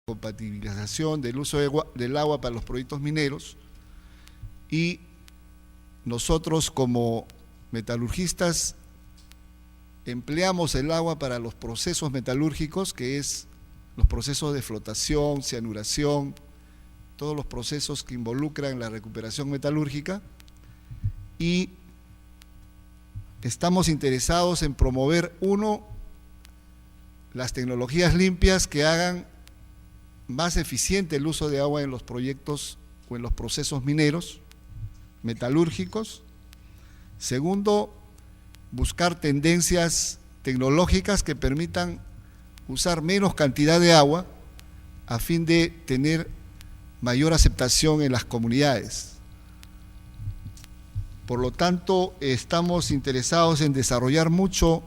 compatibilización del uso del agua para los proyectos mineros, y nosotros como metalurgistas empleamos el agua para los procesos metalúrgicos, que es los procesos de flotación, cianuración, todos los procesos que involucran la recuperación metalúrgica, y estamos interesados en promover, las tecnologías limpias que hagan más eficiente el uso de agua en los proyectos o en los procesos mineros, metalúrgicos. Segundo, buscar tendencias tecnológicas que permitan usar menos cantidad de agua a fin de tener mayor aceptación en las comunidades. Por lo tanto, estamos interesados en desarrollar mucho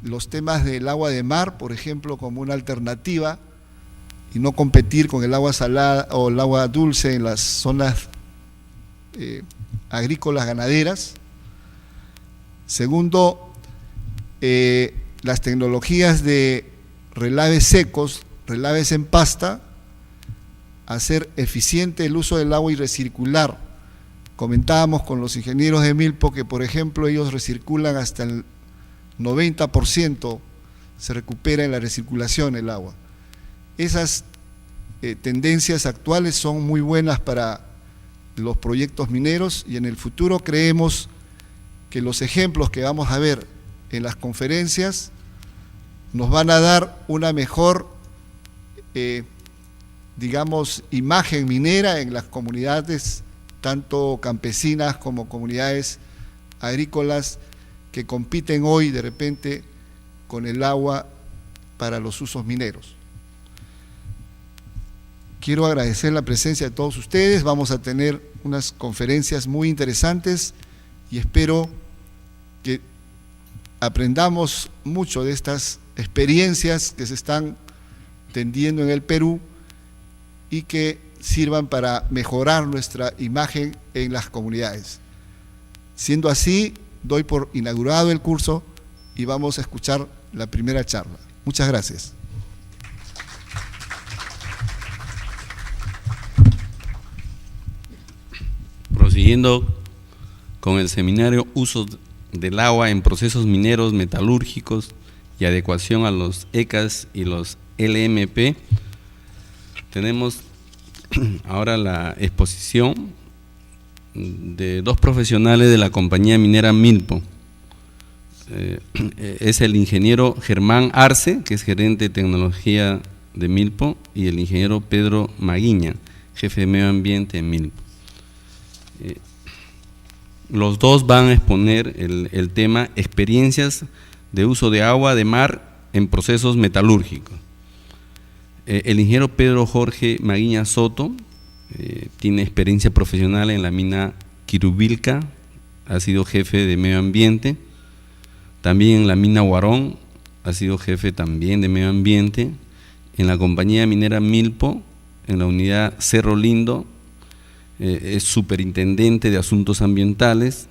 los temas del agua de mar, por ejemplo, como una alternativa, y no competir con el agua salada o el agua dulce en las zonas agrícolas ganaderas. Segundo, las tecnologías de relaves secos, relaves en pasta, hacer eficiente el uso del agua y recircular. Comentábamos con los ingenieros de Milpo que, por ejemplo, ellos recirculan hasta el 90%, se recupera en la recirculación el agua. Esas tendencias actuales son muy buenas para los proyectos mineros, y en el futuro creemos que los ejemplos que vamos a ver en las conferencias nos van a dar una mejor, imagen minera en las comunidades, tanto campesinas como comunidades agrícolas, que compiten hoy de repente con el agua para los usos mineros. Quiero agradecer la presencia de todos ustedes. Vamos a tener unas conferencias muy interesantes y espero que aprendamos mucho de estas experiencias que se están tendiendo en el Perú y que sirvan para mejorar nuestra imagen en las comunidades. Siendo así, doy por inaugurado el curso y vamos a escuchar la primera charla. Muchas gracias. Prosiguiendo con el seminario Uso del agua en procesos mineros, metalúrgicos y adecuación a los ECAS y los LMP, tenemos ahora la exposición de dos profesionales de la compañía minera Milpo. Es el ingeniero Germán Arce, que es gerente de tecnología de Milpo, y el ingeniero Pedro Maguiña, jefe de medio ambiente en Milpo. Los dos van a exponer el tema experiencias de uso de agua de mar en procesos metalúrgicos. El ingeniero Pedro Jorge Maguiña Soto tiene experiencia profesional en la mina Quirubilca, ha sido jefe de medio ambiente, también en la mina Huarón ha sido jefe también de medio ambiente, en la compañía minera Milpo, en la unidad Cerro Lindo, es superintendente de asuntos ambientales.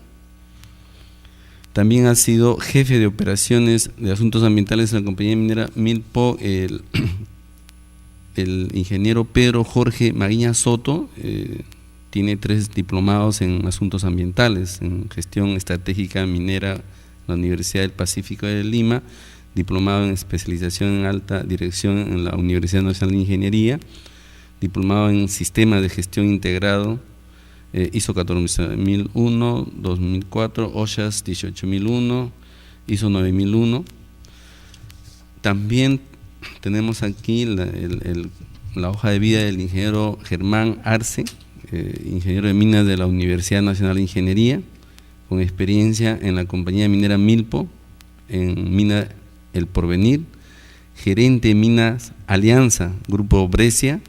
También ha sido jefe de operaciones de asuntos ambientales en la compañía minera Milpo, el ingeniero Pedro Jorge Maguiña Soto. Tiene 3 diplomados en asuntos ambientales, en gestión estratégica minera en la Universidad del Pacífico de Lima, diplomado en especialización en alta dirección en la Universidad Nacional de Ingeniería, diplomado en Sistemas de Gestión Integrado, ISO 14001, 2004, OSHAS 18001, ISO 9001. También tenemos aquí la hoja de vida del ingeniero Germán Arce, ingeniero de minas de la Universidad Nacional de Ingeniería, con experiencia en la compañía minera Milpo, en Mina El Porvenir, gerente de Minas Alianza, Grupo Brescia,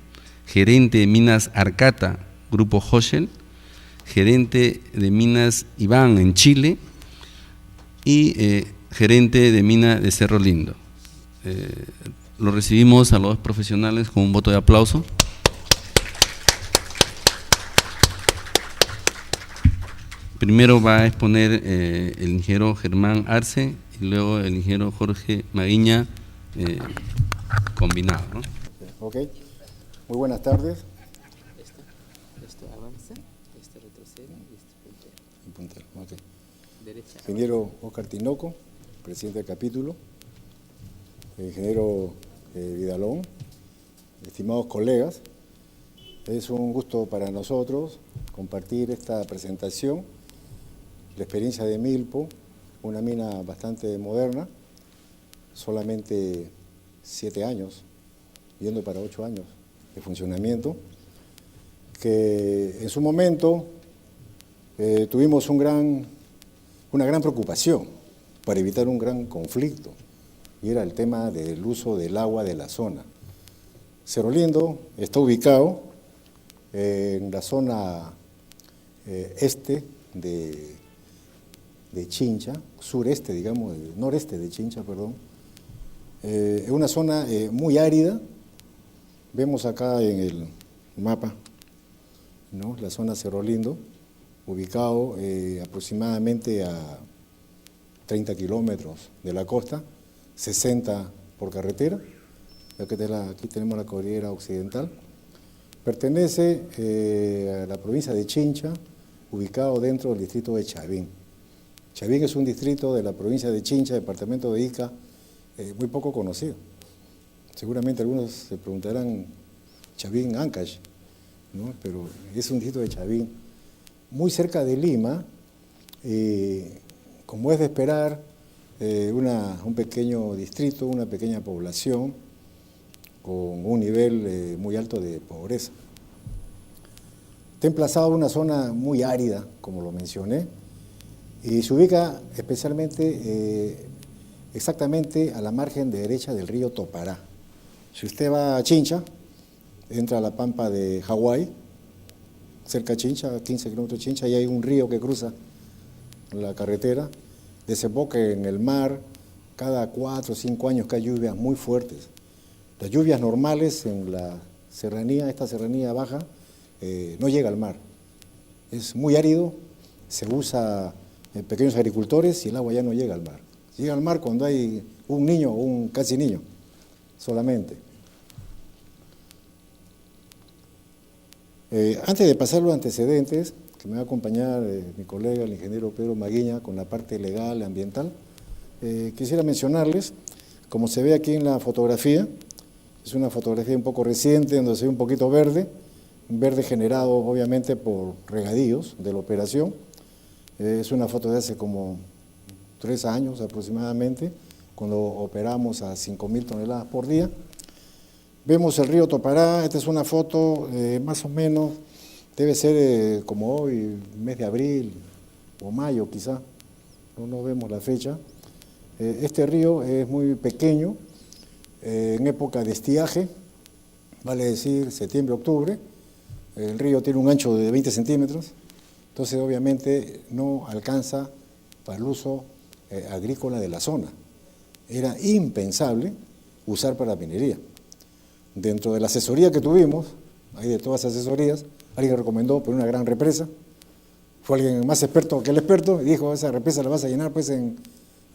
gerente de Minas Arcata, Grupo Hochschild, gerente de Minas Iván en Chile y gerente de Mina de Cerro Lindo. Lo recibimos a los dos profesionales con un voto de aplauso. Primero va a exponer el ingeniero Germán Arce y luego el ingeniero Jorge Maguiña, combinado, ¿no? Ok. Muy buenas tardes. Esto avanza, esto retrocede y esto puntero. El puntero, ok. Derecha. Ingeniero Oscar Tinoco, presidente del capítulo. Ingeniero Vidalón, estimados colegas, es un gusto para nosotros compartir esta presentación, la experiencia de Milpo, una mina bastante moderna, solamente 7 años, yendo para 8 años de funcionamiento, que en su momento tuvimos una gran preocupación para evitar un gran conflicto, y era el tema del uso del agua de la zona. Cerro Lindo está ubicado en la zona este de Chincha, sureste, digamos, noreste de Chincha, perdón. Es una zona muy árida. Vemos acá en el mapa, ¿no?, la zona Cerro Lindo, ubicado aproximadamente a 30 kilómetros de la costa, 60 por carretera. Aquí tenemos la cordillera occidental. Pertenece a la provincia de Chincha, ubicado dentro del distrito de Chavín. Chavín es un distrito de la provincia de Chincha, departamento de Ica, muy poco conocido. Seguramente algunos se preguntarán, Chavín, Ancash, ¿no?, pero es un distrito de Chavín, muy cerca de Lima, como es de esperar, un pequeño distrito, una pequeña población con un nivel muy alto de pobreza. Está emplazado en una zona muy árida, como lo mencioné, y se ubica especialmente, exactamente a la margen derecha del río Topará. Si usted va a Chincha, entra a la pampa de Hawái, cerca de Chincha, 15 kilómetros de Chincha, y hay un río que cruza la carretera, desemboca en el mar. Cada 4 o 5 años caen lluvias muy fuertes. Las lluvias normales en la serranía, esta serranía baja, no llega al mar. Es muy árido, se usa en pequeños agricultores y el agua ya no llega al mar. Llega al mar cuando hay un niño o un casi niño, solamente. Antes de pasar los antecedentes, que me va a acompañar mi colega, el ingeniero Pedro Maguiña, con la parte legal, ambiental, quisiera mencionarles, como se ve aquí en la fotografía, es una fotografía un poco reciente, donde se ve un poquito verde, un verde generado obviamente por regadíos de la operación. Es una foto de hace como 3 años aproximadamente, cuando operamos a 5.000 toneladas por día. Vemos el río Topará. Esta es una foto más o menos, debe ser como hoy, mes de abril o mayo quizá, no vemos la fecha. Este río es muy pequeño, en época de estiaje, vale decir septiembre, octubre. El río tiene un ancho de 20 centímetros, entonces obviamente no alcanza para el uso agrícola de la zona. Era impensable usar para minería. Dentro de la asesoría que tuvimos, hay de todas las asesorías, alguien recomendó poner una gran represa. Fue alguien más experto que el experto y dijo, esa represa la vas a llenar pues ¿en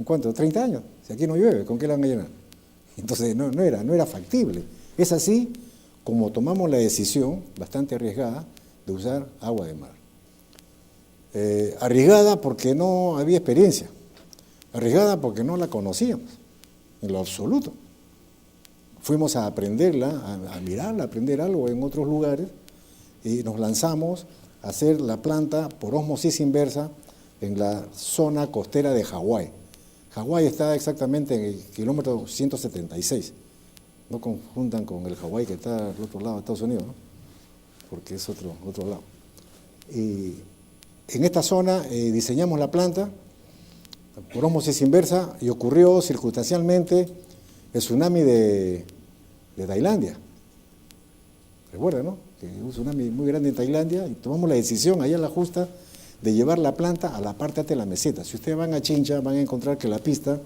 cuánto? 30 años. Si aquí no llueve, ¿con qué la van a llenar? Entonces no era factible. Es así como tomamos la decisión, bastante arriesgada, de usar agua de mar. Arriesgada porque no había experiencia, arriesgada porque no la conocíamos, en lo absoluto. Fuimos a aprenderla, a mirarla, a aprender algo en otros lugares, y nos lanzamos a hacer la planta por ósmosis inversa en la zona costera de Hawái. Hawái está exactamente en el kilómetro 176. No confundan con el Hawái que está al otro lado de Estados Unidos, ¿no?, porque es otro lado. Y en esta zona diseñamos la planta por ósmosis inversa y ocurrió circunstancialmente el tsunami de Tailandia. Recuerda, ¿no?, que hubo un tsunami muy grande en Tailandia y tomamos la decisión allá en la justa de llevar la planta a la parte alta de la meseta. Si ustedes van a Chincha, van a encontrar que la pista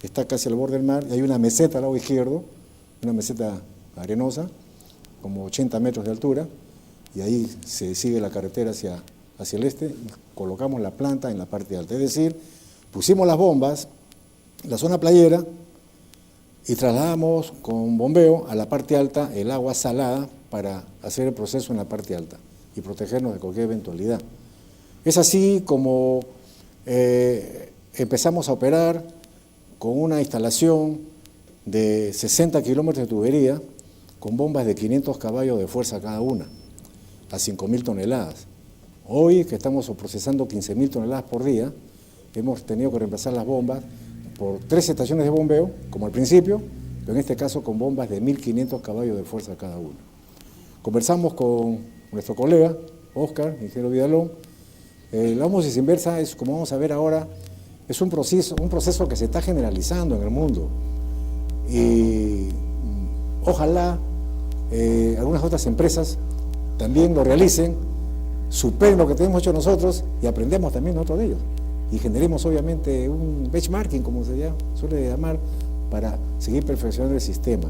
está casi al borde del mar y hay una meseta al lado izquierdo, una meseta arenosa, como 80 metros de altura, y ahí se sigue la carretera hacia el este y colocamos la planta en la parte alta. Es decir, pusimos las bombas en la zona playera y trasladamos con bombeo a la parte alta el agua salada para hacer el proceso en la parte alta y protegernos de cualquier eventualidad. Es así como empezamos a operar con una instalación de 60 kilómetros de tubería con bombas de 500 caballos de fuerza cada una, a 5.000 toneladas. Hoy, que estamos procesando 15.000 toneladas por día, hemos tenido que reemplazar las bombas por 3 estaciones de bombeo, como al principio, pero en este caso con bombas de 1.500 caballos de fuerza cada una. Conversamos con nuestro colega, Oscar, ingeniero Vidalón. La ósmosis inversa es, como vamos a ver ahora, es un proceso que se está generalizando en el mundo. Y ojalá algunas otras empresas también lo realicen, superen lo que tenemos hecho nosotros y aprendemos también nosotros de ellos. Y generemos obviamente un benchmarking, como se suele llamar, para seguir perfeccionando el sistema.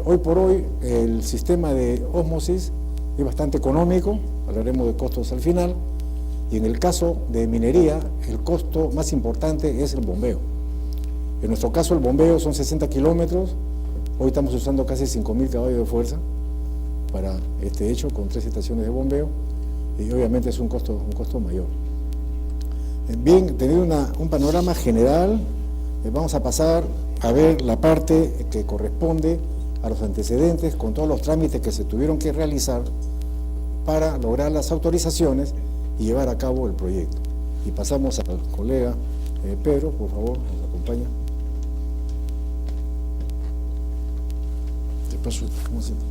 Hoy por hoy el sistema de ósmosis es bastante económico, hablaremos de costos al final, y en el caso de minería el costo más importante es el bombeo. En nuestro caso el bombeo son 60 kilómetros, hoy estamos usando casi 5.000 caballos de fuerza para este hecho, con 3 estaciones de bombeo, y obviamente es un costo mayor. Bien, teniendo un panorama general, vamos a pasar a ver la parte que corresponde a los antecedentes con todos los trámites que se tuvieron que realizar para lograr las autorizaciones y llevar a cabo el proyecto. Y pasamos al colega Pedro, por favor, nos acompaña. Te paso, ¿cómo se llama?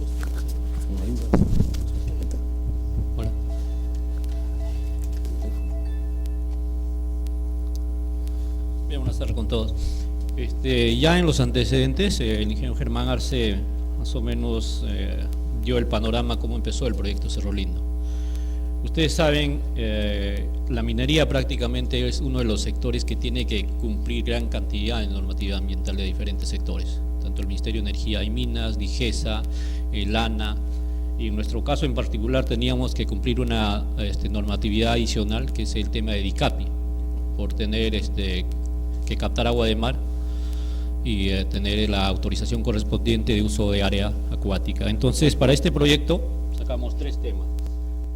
Hola. Bien, buenas tardes con todos. Ya en los antecedentes, el ingeniero Germán Arce más o menos dio el panorama cómo empezó el proyecto Cerro Lindo. Ustedes saben, la minería prácticamente es uno de los sectores que tiene que cumplir gran cantidad de normatividad ambiental de diferentes sectores, tanto el Ministerio de Energía y Minas, DIGESA, el ANA, y en nuestro caso en particular teníamos que cumplir una normatividad adicional, que es el tema de DICAPI, por tener que captar agua de mar y tener la autorización correspondiente de uso de área acuática. Entonces, para este proyecto sacamos 3 temas.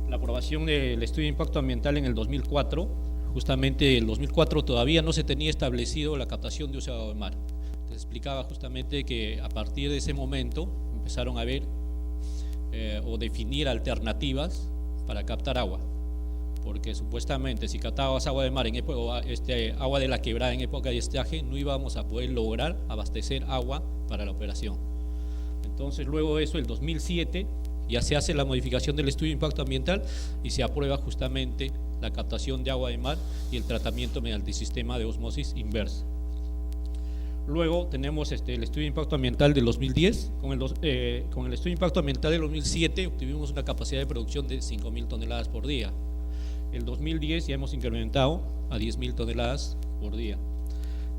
La aprobación del estudio de impacto ambiental en el 2004, justamente en el 2004 todavía no se tenía establecido la captación de uso de agua de mar. Les explicaba justamente que a partir de ese momento empezaron a ver o definir alternativas para captar agua, porque supuestamente si captábamos agua de mar en época, agua de la quebrada en época de estiaje, no íbamos a poder lograr abastecer agua para la operación. Entonces luego de eso, el 2007, ya se hace la modificación del estudio de impacto ambiental y se aprueba justamente la captación de agua de mar y el tratamiento mediante el sistema de osmosis inversa. Luego tenemos el estudio de impacto ambiental del 2010, con el estudio de impacto ambiental del 2007 obtuvimos una capacidad de producción de 5.000 toneladas por día. El 2010 ya hemos incrementado a 10.000 toneladas por día.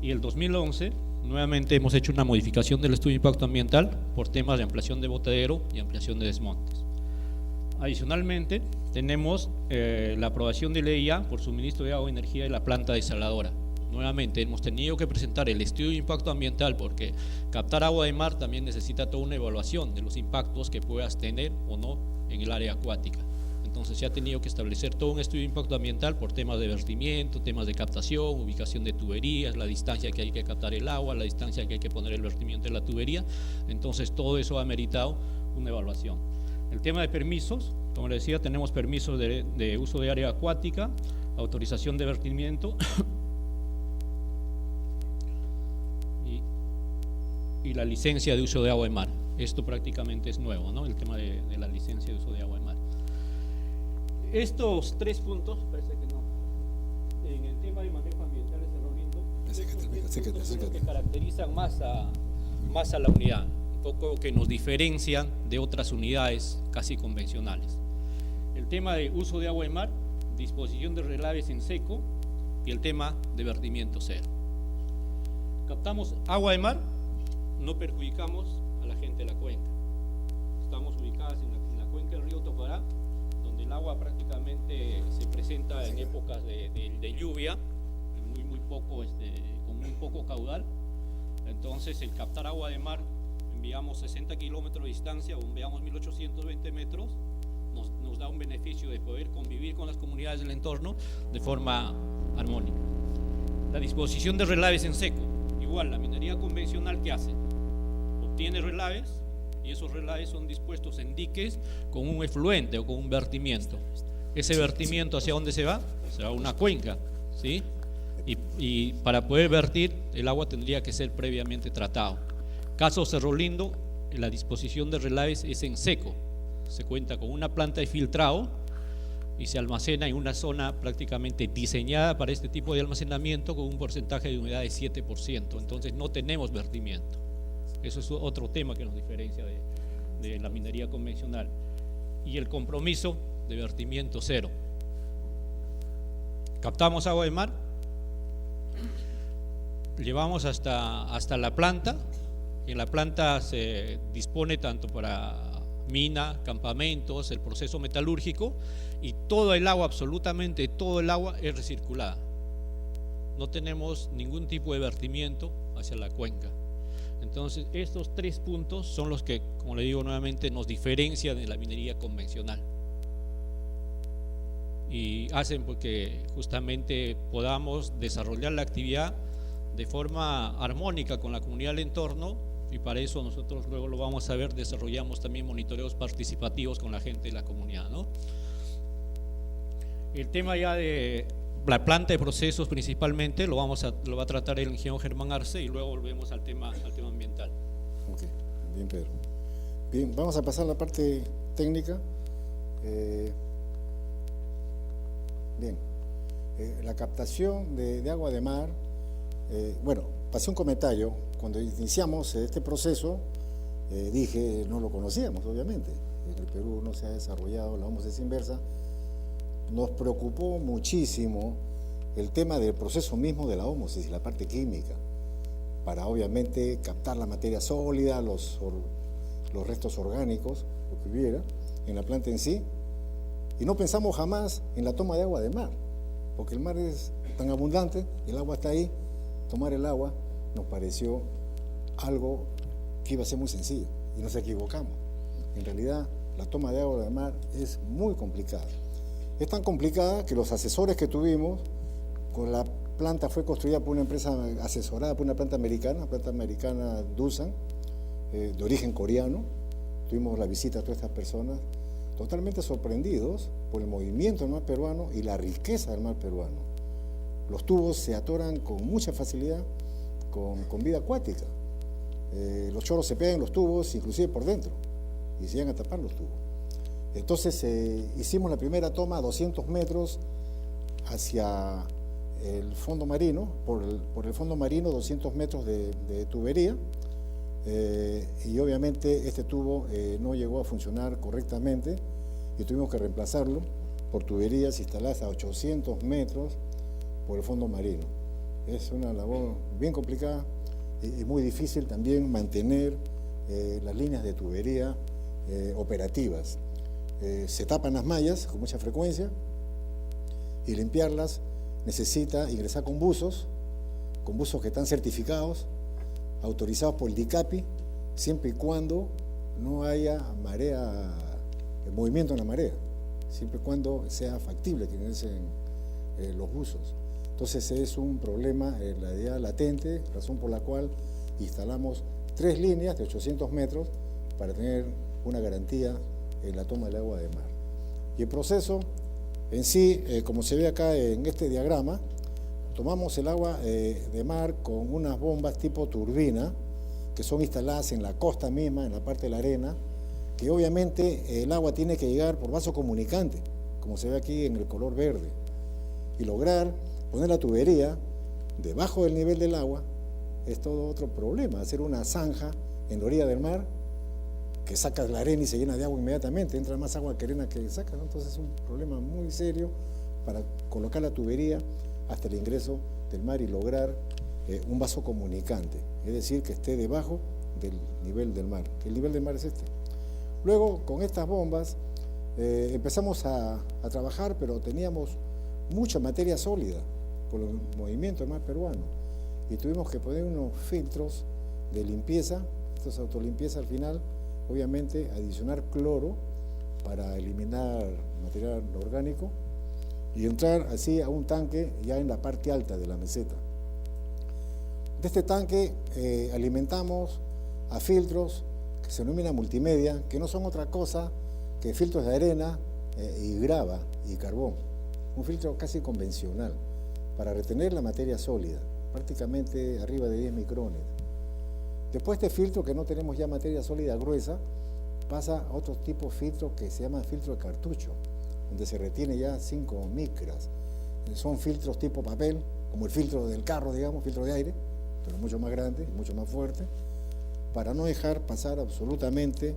Y el 2011 nuevamente hemos hecho una modificación del estudio de impacto ambiental por temas de ampliación de botadero y ampliación de desmontes. Adicionalmente tenemos la aprobación de ley ya por suministro de agua y energía de la planta desaladora. Nuevamente hemos tenido que presentar el estudio de impacto ambiental porque captar agua de mar también necesita toda una evaluación de los impactos que puedas tener o no en el área acuática. Entonces se ha tenido que establecer todo un estudio de impacto ambiental por temas de vertimiento, temas de captación, ubicación de tuberías, la distancia que hay que captar el agua, la distancia que hay que poner el vertimiento de la tubería. Entonces todo eso ha meritado una evaluación. El tema de permisos, como les decía, tenemos permisos de uso de área acuática, autorización de vertimiento y la licencia de uso de agua de mar. Esto prácticamente es nuevo, ¿no? El tema de la licencia de uso de agua de mar. Estos 3 puntos, parece que no, en el tema de manejo ambiental de Cerro Lindo, acércate. Que caracterizan más a la unidad, un poco que nos diferencian de otras unidades casi convencionales. El tema de uso de agua de mar, disposición de relaves en seco y el tema de vertimiento cero. Captamos agua de mar, no perjudicamos a la gente de la cuenca. Estamos ubicadas en la cuenca del río Topará, donde el agua prácticamente se presenta en épocas de lluvia, con muy poco caudal. Entonces el captar agua de mar enviamos 60 kilómetros de distancia o enviamos 1820 metros, nos da un beneficio de poder convivir con las comunidades del entorno de forma armónica. La disposición de relaves en seco, igual, la minería convencional, ¿qué hace? Obtiene relaves y esos relaves son dispuestos en diques con un efluente o con un vertimiento. Ese vertimiento, ¿hacia dónde se va? Se va a una cuenca, ¿sí? Y para poder vertir, el agua tendría que ser previamente tratado. Caso Cerro Lindo, la disposición de relaves es en seco. Se cuenta con una planta de filtrado y se almacena en una zona prácticamente diseñada para este tipo de almacenamiento con un porcentaje de humedad de 7%. Entonces no tenemos vertimiento. Eso es otro tema que nos diferencia de la minería convencional. Y el compromiso de vertimiento cero. Captamos agua de mar, llevamos hasta la planta. En la planta se dispone tanto para mina, campamentos, el proceso metalúrgico, y todo el agua, absolutamente todo el agua es recirculada. No tenemos ningún tipo de vertimiento hacia la cuenca. Entonces estos 3 puntos son los que, como le digo nuevamente, nos diferencian de la minería convencional y hacen porque justamente podamos desarrollar la actividad de forma armónica con la comunidad del entorno, y para eso nosotros luego lo vamos a ver, desarrollamos también monitoreos participativos con la gente de la comunidad, ¿no? El tema ya de la planta de procesos principalmente lo va a tratar el ingeniero Germán Arce, y luego volvemos al tema ambiental. Ok, bien, Pedro. Bien, vamos a pasar a la parte técnica. Bien, la captación de agua de mar, bueno, pasé un comentario. Cuando iniciamos este proceso, dije, no lo conocíamos, obviamente. En el Perú no se ha desarrollado la ósmosis inversa. Nos preocupó muchísimo el tema del proceso mismo de la ósmosis, la parte química, para obviamente captar la materia sólida, los restos orgánicos, lo que hubiera en la planta en sí. Y no pensamos jamás en la toma de agua de mar, porque el mar es tan abundante, el agua está ahí. Tomar el agua nos pareció algo que iba a ser muy sencillo, y nos equivocamos. En realidad, la toma de agua de mar es muy complicada. Es tan complicada que los asesores que tuvimos, con la planta fue construida por una empresa asesorada por una planta americana Doosan, de origen coreano. Tuvimos la visita a todas estas personas, totalmente sorprendidos por el movimiento del mar peruano y la riqueza del mar peruano. Los tubos se atoran con mucha facilidad con vida acuática. Los choros se pegan en los tubos, inclusive por dentro, y se llegan a tapar los tubos. Entonces hicimos la primera toma a 200 metros hacia el fondo marino, por el fondo marino, 200 metros de tubería, y obviamente este tubo no llegó a funcionar correctamente y tuvimos que reemplazarlo por tuberías instaladas a 800 metros por el fondo marino. Es una labor bien complicada y muy difícil también mantener las líneas de tubería operativas. Se tapan las mallas con mucha frecuencia y limpiarlas necesita ingresar con buzos que están certificados, autorizados por el DICAPI, siempre y cuando no haya marea, movimiento en la marea, siempre y cuando sea factible que ingresen los buzos. Entonces es un problema en la idea latente, razón por la cual instalamos 3 líneas de 800 metros para tener una garantía en la toma del agua de mar. Y el proceso en sí, como se ve acá en este diagrama, tomamos el agua de mar con unas bombas tipo turbina que son instaladas en la costa misma, en la parte de la arena, que obviamente el agua tiene que llegar por vaso comunicante, como se ve aquí en el color verde, y lograr poner la tubería debajo del nivel del agua es todo otro problema. Hacer una zanja en la orilla del mar que sacas la arena y se llena de agua inmediatamente, entra más agua que arena que sacas, ¿no? Entonces es un problema muy serio para colocar la tubería hasta el ingreso del mar y lograr un vaso comunicante, es decir, que esté debajo del nivel del mar. El nivel del mar es este. Luego, con estas bombas empezamos a trabajar, pero teníamos mucha materia sólida por el movimiento del mar peruano y tuvimos que poner unos filtros de limpieza Esto es autolimpieza al final, obviamente adicionar cloro para eliminar material orgánico y entrar así a un tanque ya en la parte alta de la meseta. De este tanque alimentamos a filtros que se denomina multimedia, que no son otra cosa que filtros de arena y grava y carbón. Un filtro casi convencional para retener la materia sólida, prácticamente arriba de 10 micrones. Después de este filtro, que no tenemos ya materia sólida gruesa, pasa a otro tipo de filtro que se llama filtro de cartucho, donde se retiene ya 5 micras. Son filtros tipo papel, como el filtro del carro, digamos, filtro de aire, pero mucho más grande y mucho más fuerte, para no dejar pasar absolutamente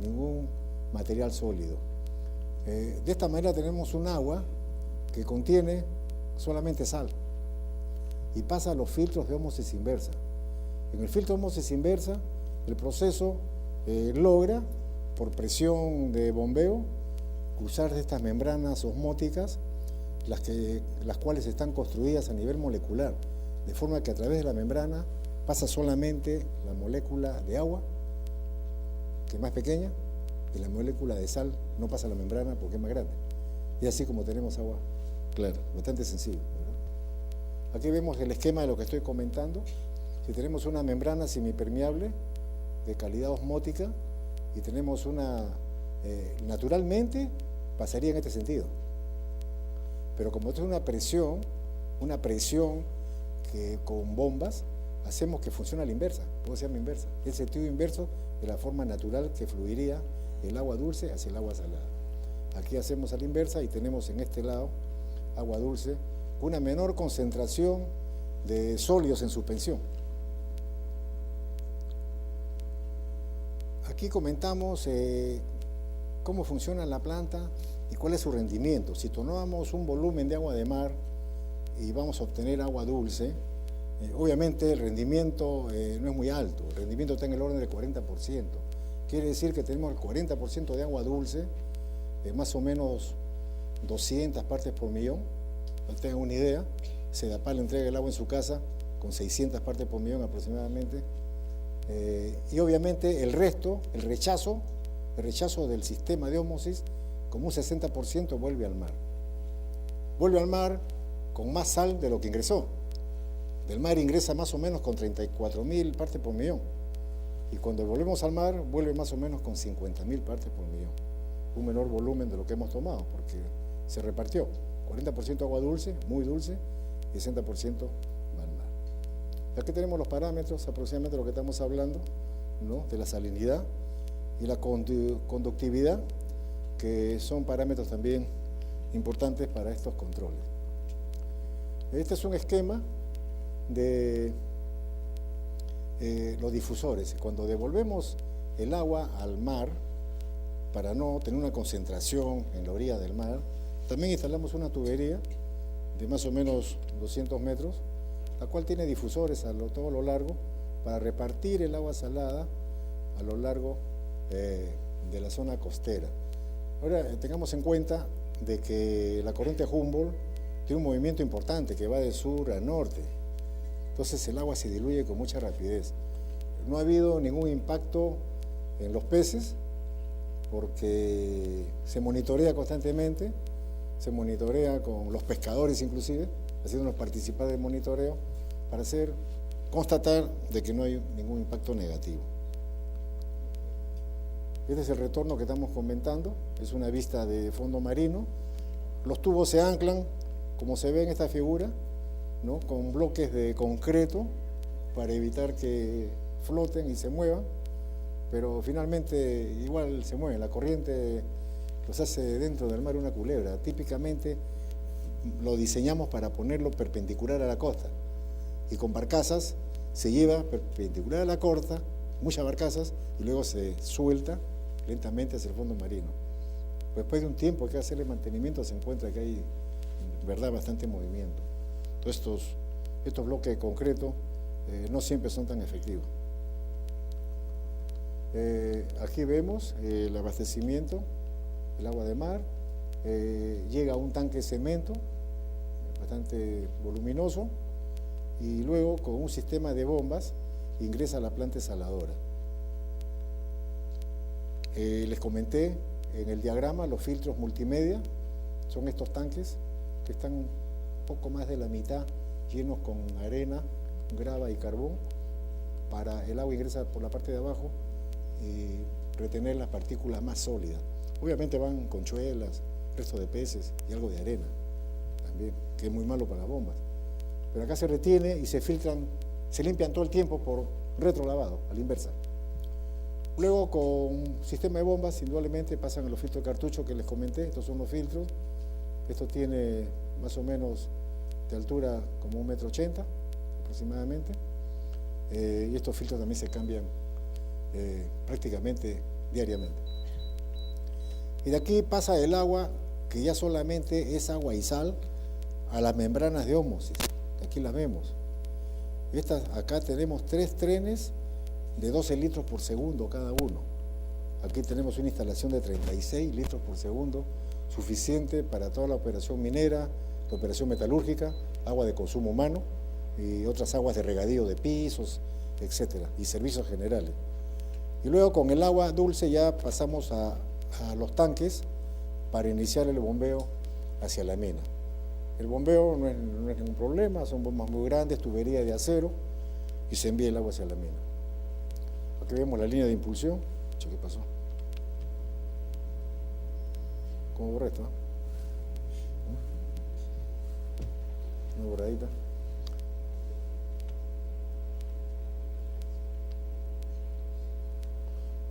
ningún material sólido. De esta manera tenemos un agua que contiene solamente sal y pasa a los filtros de ósmosis inversa. En el filtro de ósmosis inversa, el proceso logra, por presión de bombeo, cruzar de estas membranas osmóticas, las cuales están construidas a nivel molecular, de forma que a través de la membrana pasa solamente la molécula de agua, que es más pequeña, y la molécula de sal no pasa a la membrana porque es más grande. Y así como tenemos agua clara, bastante sencillo, ¿verdad? Aquí vemos el esquema de lo que estoy comentando. Si tenemos una membrana semipermeable de calidad osmótica y tenemos una, naturalmente pasaría en este sentido. Pero como esto es una presión que con bombas hacemos que funcione a la inversa, puede ser a la inversa. El sentido inverso de la forma natural que fluiría el agua dulce hacia el agua salada. Aquí hacemos a la inversa y tenemos en este lado agua dulce, una menor concentración de sólidos en suspensión. Aquí comentamos cómo funciona la planta y cuál es su rendimiento. Si tomamos un volumen de agua de mar y vamos a obtener agua dulce, obviamente el rendimiento no es muy alto, el rendimiento está en el orden del 40%. Quiere decir que tenemos el 40% de agua dulce, más o menos 200 partes por millón. No tengan una idea, Sedapal entrega el agua en su casa con 600 partes por millón aproximadamente. Y obviamente el resto, el rechazo del sistema de ósmosis, como un 60% vuelve al mar. Vuelve al mar con más sal de lo que ingresó. Del mar ingresa más o menos con 34.000 partes por millón. Y cuando volvemos al mar, vuelve más o menos con 50.000 partes por millón. Un menor volumen de lo que hemos tomado, porque se repartió. 40% agua dulce, muy dulce, y 60% va al mar. Aquí tenemos los parámetros, aproximadamente lo que estamos hablando, ¿no?, de la salinidad y la conductividad, que son parámetros también importantes para estos controles. Este es un esquema de los difusores. Cuando devolvemos el agua al mar, para no tener una concentración en la orilla del mar, también instalamos una tubería de más o menos 200 metros, la cual tiene difusores a todo lo largo para repartir el agua salada a lo largo de la zona costera. Ahora, tengamos en cuenta de que la corriente Humboldt tiene un movimiento importante que va de sur a norte. Entonces el agua se diluye con mucha rapidez. No ha habido ningún impacto en los peces porque se monitorea constantemente, se monitorea con los pescadores inclusive, haciéndonos participar del monitoreo para constatar de que no hay ningún impacto negativo. Este es el retorno que estamos comentando, es una vista de fondo marino. Los tubos se anclan, como se ve en esta figura, ¿no?, con bloques de concreto para evitar que floten y se muevan, pero finalmente igual se mueven. La corriente los hace dentro del mar una culebra. Típicamente lo diseñamos para ponerlo perpendicular a la costa y con barcazas se lleva perpendicular a la costa, muchas barcazas, y luego se suelta lentamente hacia el fondo marino. Después de un tiempo que hacerle mantenimiento se encuentra que hay en verdad bastante movimiento. Entonces estos bloques de concreto no siempre son tan efectivos. Aquí vemos el abastecimiento, el agua de mar, llega a un tanque de cemento bastante voluminoso y luego con un sistema de bombas ingresa a la planta desaladora. Les comenté en el diagrama los filtros multimedia, son estos tanques que están un poco más de la mitad llenos con arena, grava y carbón, para el agua ingresa por la parte de abajo y retener las partículas más sólidas. Obviamente van conchuelas, resto de peces y algo de arena también, que es muy malo para las bombas. Pero acá se retiene y se filtran, se limpian todo el tiempo por retrolavado, a la inversa. Luego con un sistema de bombas, indudablemente pasan a los filtros de cartucho que les comenté. Estos son los filtros. Esto tiene más o menos de altura como 1,80 m aproximadamente. Y estos filtros también se cambian prácticamente diariamente. Y de aquí pasa el agua, que ya solamente es agua y sal, a las membranas de ósmosis. Aquí las vemos. Acá tenemos 3 trenes de 12 litros por segundo cada uno. Aquí tenemos una instalación de 36 litros por segundo, suficiente para toda la operación minera, la operación metalúrgica, agua de consumo humano y otras aguas de regadío de pisos, etcétera, y servicios generales. Y luego con el agua dulce ya pasamos a los tanques para iniciar el bombeo hacia la mina. El bombeo no es ningún problema, son bombas muy grandes, tubería de acero, y se envía el agua hacia la mina. Aquí vemos la línea de impulsión. ¿Qué pasó? ¿Cómo borré esto? Una borradita.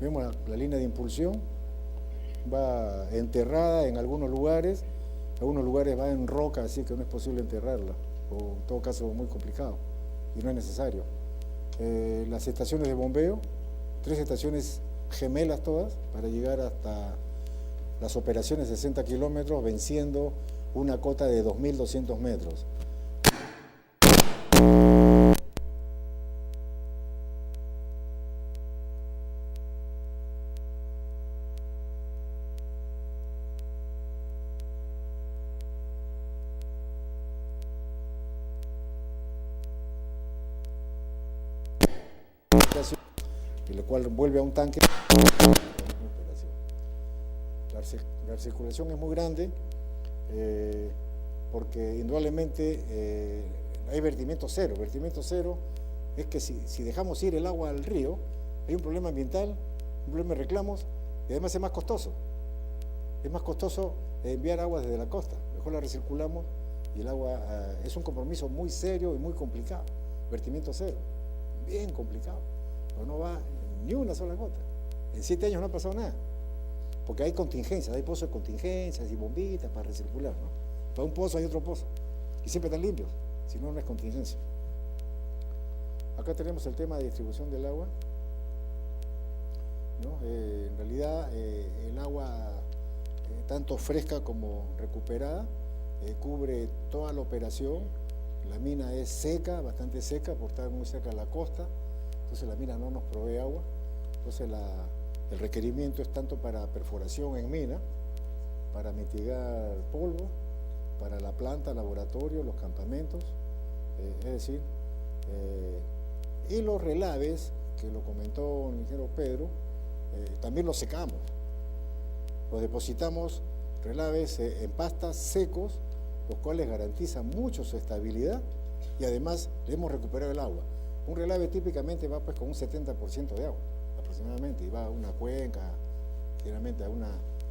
Vemos la línea de impulsión, va enterrada en algunos lugares va en roca, así que no es posible enterrarla, o en todo caso muy complicado, y no es necesario. Las estaciones de bombeo, 3 estaciones gemelas todas, para llegar hasta las operaciones de 60 kilómetros, venciendo una cota de 2.200 metros. Y lo cual vuelve a un tanque. La recirculación es muy grande porque indudablemente hay vertimiento cero. Vertimiento cero es que si dejamos ir el agua al río, hay un problema ambiental, un problema de reclamos y además es más costoso. Es más costoso enviar agua desde la costa. Mejor la recirculamos y el agua es un compromiso muy serio y muy complicado. Vertimiento cero, bien complicado. Pero no va ni una sola gota. En 7 años no ha pasado nada. Porque hay contingencias, hay pozos de contingencias y bombitas para recircular, ¿no? Para un pozo hay otro pozo. Y siempre están limpios, si no, no es contingencia. Acá tenemos el tema de distribución del agua, ¿no? En realidad, el agua, tanto fresca como recuperada, cubre toda la operación. La mina es seca, bastante seca, por estar muy cerca de la costa. Entonces la mina no nos provee agua, entonces el requerimiento es tanto para perforación en mina, para mitigar polvo, para la planta, laboratorio, los campamentos, es decir, y los relaves, que lo comentó el ingeniero Pedro, también los secamos, los depositamos relaves en pastas secos, los cuales garantizan mucho su estabilidad y además le hemos recuperado el agua. Un relave típicamente va pues con un 70% de agua, aproximadamente, y va a una cuenca, generalmente a una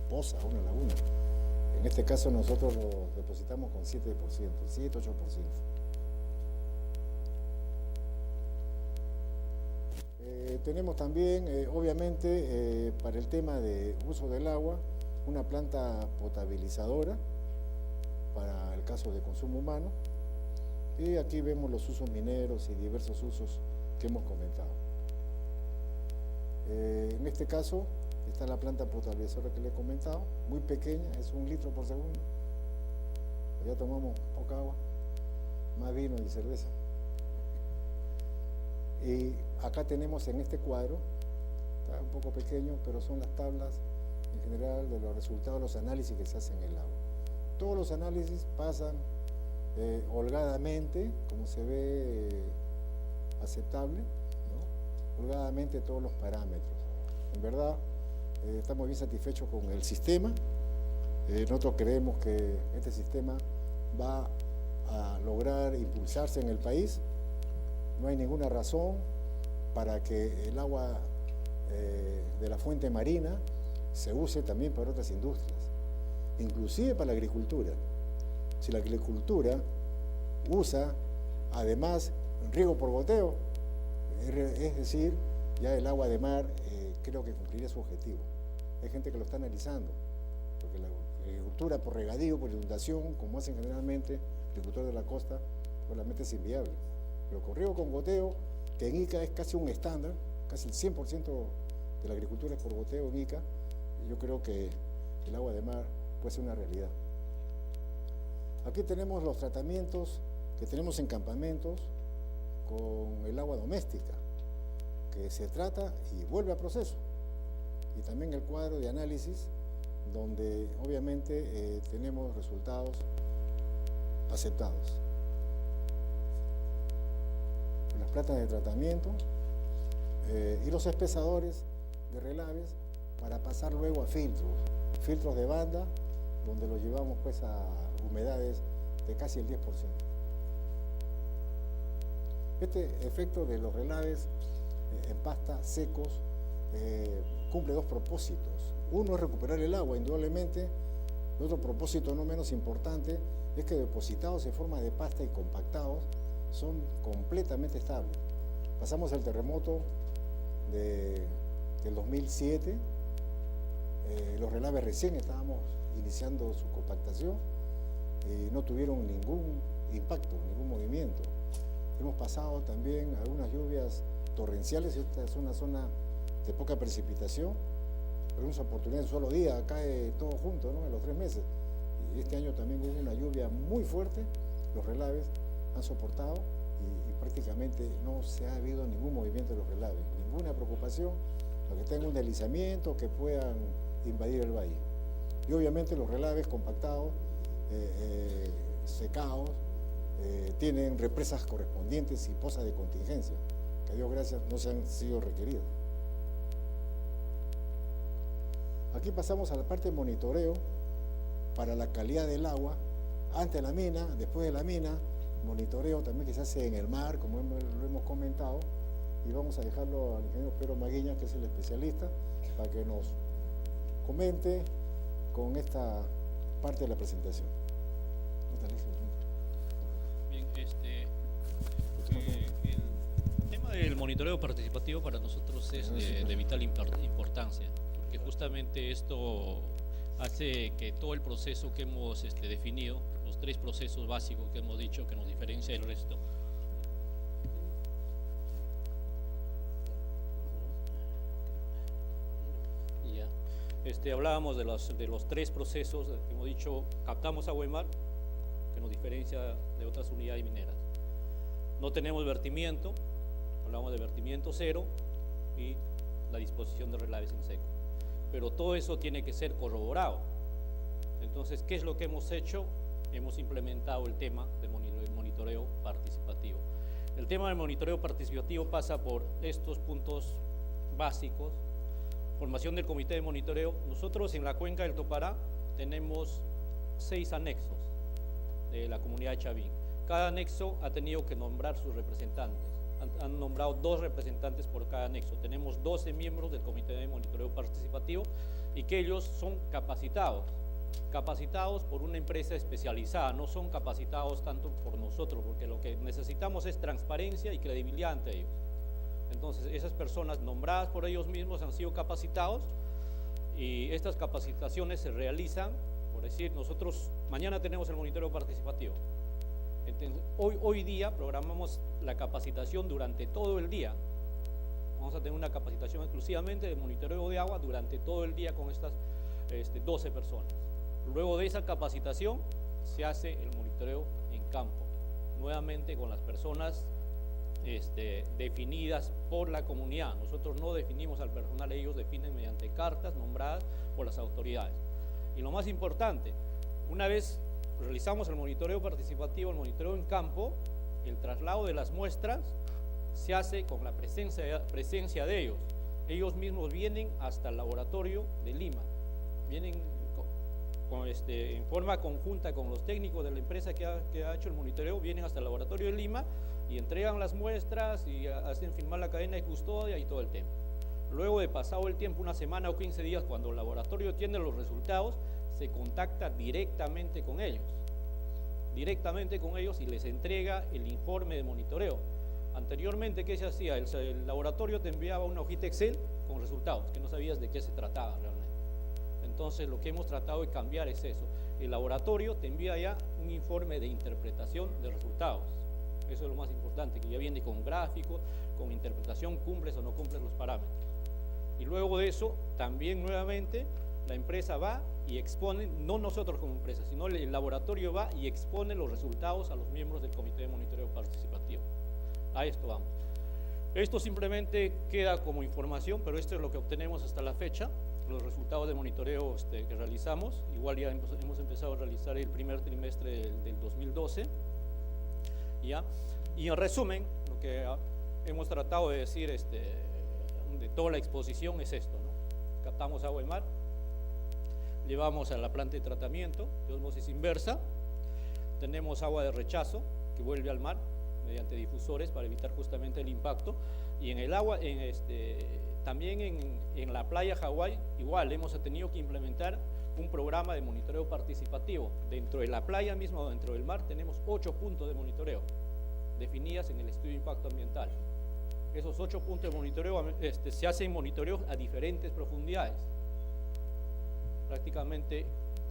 poza, a una laguna. En este caso nosotros lo depositamos con 7%, 7-8%. Tenemos también, obviamente, para el tema de uso del agua, una planta potabilizadora para el caso de consumo humano. Y aquí vemos los usos mineros y diversos usos que hemos comentado. En este caso está la planta potabilizadora que le he comentado, muy pequeña, es 1 litro por segundo. Ya tomamos poca agua, más vino y cerveza. Y acá tenemos en este cuadro, está un poco pequeño, pero son las tablas en general de los resultados de los análisis que se hacen en el agua. Todos los análisis pasan holgadamente, como se ve, aceptable, ¿no? Holgadamente todos los parámetros. En verdad, estamos bien satisfechos con el sistema. Nosotros creemos que este sistema va a lograr impulsarse en el país. No hay ninguna razón para que el agua de la fuente marina se use también para otras industrias, inclusive para la agricultura. Si la agricultura usa además riego por goteo, es decir, ya el agua de mar creo que cumpliría su objetivo. Hay gente que lo está analizando, porque la agricultura por regadío, por inundación, como hacen generalmente el agricultor de la costa, solamente es inviable. Pero con riego con goteo, que en Ica es casi un estándar, casi el 100% de la agricultura es por goteo en Ica, yo creo que el agua de mar puede ser una realidad. Aquí tenemos los tratamientos que tenemos en campamentos con el agua doméstica, que se trata y vuelve a proceso. Y también el cuadro de análisis, donde obviamente tenemos resultados aceptados. Las plantas de tratamiento y los espesadores de relaves para pasar luego a filtros de banda, donde los llevamos pues a humedades de casi el 10%. Este efecto de los relaves en pasta secos cumple dos propósitos. Uno es recuperar el agua, indudablemente. Otro propósito no menos importante es que depositados en forma de pasta y compactados son completamente estables. Pasamos el terremoto del 2007, los relaves recién estábamos iniciando su compactación y no tuvieron ningún impacto, ningún movimiento. Hemos pasado también algunas lluvias torrenciales. Esta es una zona de poca precipitación, pero en esa oportunidad en un solo día cae todo junto, ¿no?, en los 3 meses. Y este año también hubo una lluvia muy fuerte, los relaves han soportado y prácticamente no se ha habido ningún movimiento de los relaves, ninguna preocupación, a que tenga un deslizamiento, que puedan invadir el valle. Y obviamente los relaves compactados, secados, tienen represas correspondientes y pozas de contingencia, que a Dios gracias no se han sido requeridas. Aquí pasamos a la parte de monitoreo para la calidad del agua, antes de la mina, después de la mina, monitoreo también que se hace en el mar, como lo hemos comentado, y vamos a dejarlo al ingeniero Pedro Maguiña, que es el especialista, para que nos comente con esta parte de la presentación. Bien, el tema del monitoreo participativo para nosotros es de vital importancia, porque justamente esto hace que todo el proceso que hemos definido, los 3 procesos básicos que hemos dicho que nos diferencia del resto, hablábamos de los 3 procesos que hemos dicho: captamos agua y mar, que nos diferencia de otras unidades mineras. No tenemos vertimiento, hablamos de vertimiento cero y la disposición de relaves en seco. Pero todo eso tiene que ser corroborado. Entonces, ¿qué es lo que hemos hecho? Hemos implementado el tema del monitoreo participativo. El tema del monitoreo participativo pasa por estos puntos básicos. Formación del comité de monitoreo. Nosotros en la cuenca del Topará tenemos 6 anexos de la comunidad de Chavín. Cada anexo ha tenido que nombrar sus representantes. Han nombrado 2 representantes por cada anexo. Tenemos 12 miembros del comité de monitoreo participativo y que ellos son capacitados por una empresa especializada, no son capacitados tanto por nosotros, porque lo que necesitamos es transparencia y credibilidad ante ellos. Entonces, esas personas nombradas por ellos mismos han sido capacitados y estas capacitaciones se realizan, por decir, nosotros mañana tenemos el monitoreo participativo. Entonces, hoy día programamos la capacitación durante todo el día. Vamos a tener una capacitación exclusivamente de monitoreo de agua durante todo el día con estas 12 personas. Luego de esa capacitación se hace el monitoreo en campo, nuevamente con las personas definidas por la comunidad. Nosotros no definimos al personal, ellos definen mediante cartas nombradas por las autoridades. Y lo más importante, una vez realizamos el monitoreo participativo, el monitoreo en campo, el traslado de las muestras se hace con la presencia de ellos. ellos mismos vienen hasta el laboratorio de Lima, vienen en forma conjunta con los técnicos de la empresa que ha hecho el monitoreo, vienen hasta el laboratorio de Lima y entregan las muestras y hacen firmar la cadena de custodia y todo el tema. Luego de pasado el tiempo, una semana o 15 días, cuando el laboratorio tiene los resultados, se contacta directamente con ellos y les entrega el informe de monitoreo. Anteriormente, ¿qué se hacía? El laboratorio te enviaba una hojita Excel con resultados, que no sabías de qué se trataba realmente. Entonces, lo que hemos tratado de cambiar es eso. El laboratorio te envía ya un informe de interpretación de resultados. Eso es lo más importante, que ya viene con gráficos, con interpretación, cumples o no cumples los parámetros. Y luego de eso, también nuevamente, la empresa va y expone, no nosotros como empresa, sino el laboratorio va y expone los resultados a los miembros del Comité de Monitoreo Participativo. A esto vamos. Esto simplemente queda como información, pero esto es lo que obtenemos hasta la fecha, los resultados de monitoreo que realizamos. Igual ya hemos empezado a realizar el primer trimestre del 2012. ¿Ya? Y en resumen, lo que hemos tratado de decir de toda la exposición es esto, ¿no? Captamos agua de mar, llevamos a la planta de tratamiento de osmosis inversa, tenemos agua de rechazo que vuelve al mar mediante difusores para evitar justamente el impacto, y en el agua, también en la playa Hawái, igual hemos tenido que implementar un programa de monitoreo participativo. Dentro de la playa misma, dentro del mar, tenemos 8 puntos de monitoreo definidas en el estudio de impacto ambiental. Esos 8 puntos de monitoreo se hacen monitoreos a diferentes profundidades prácticamente,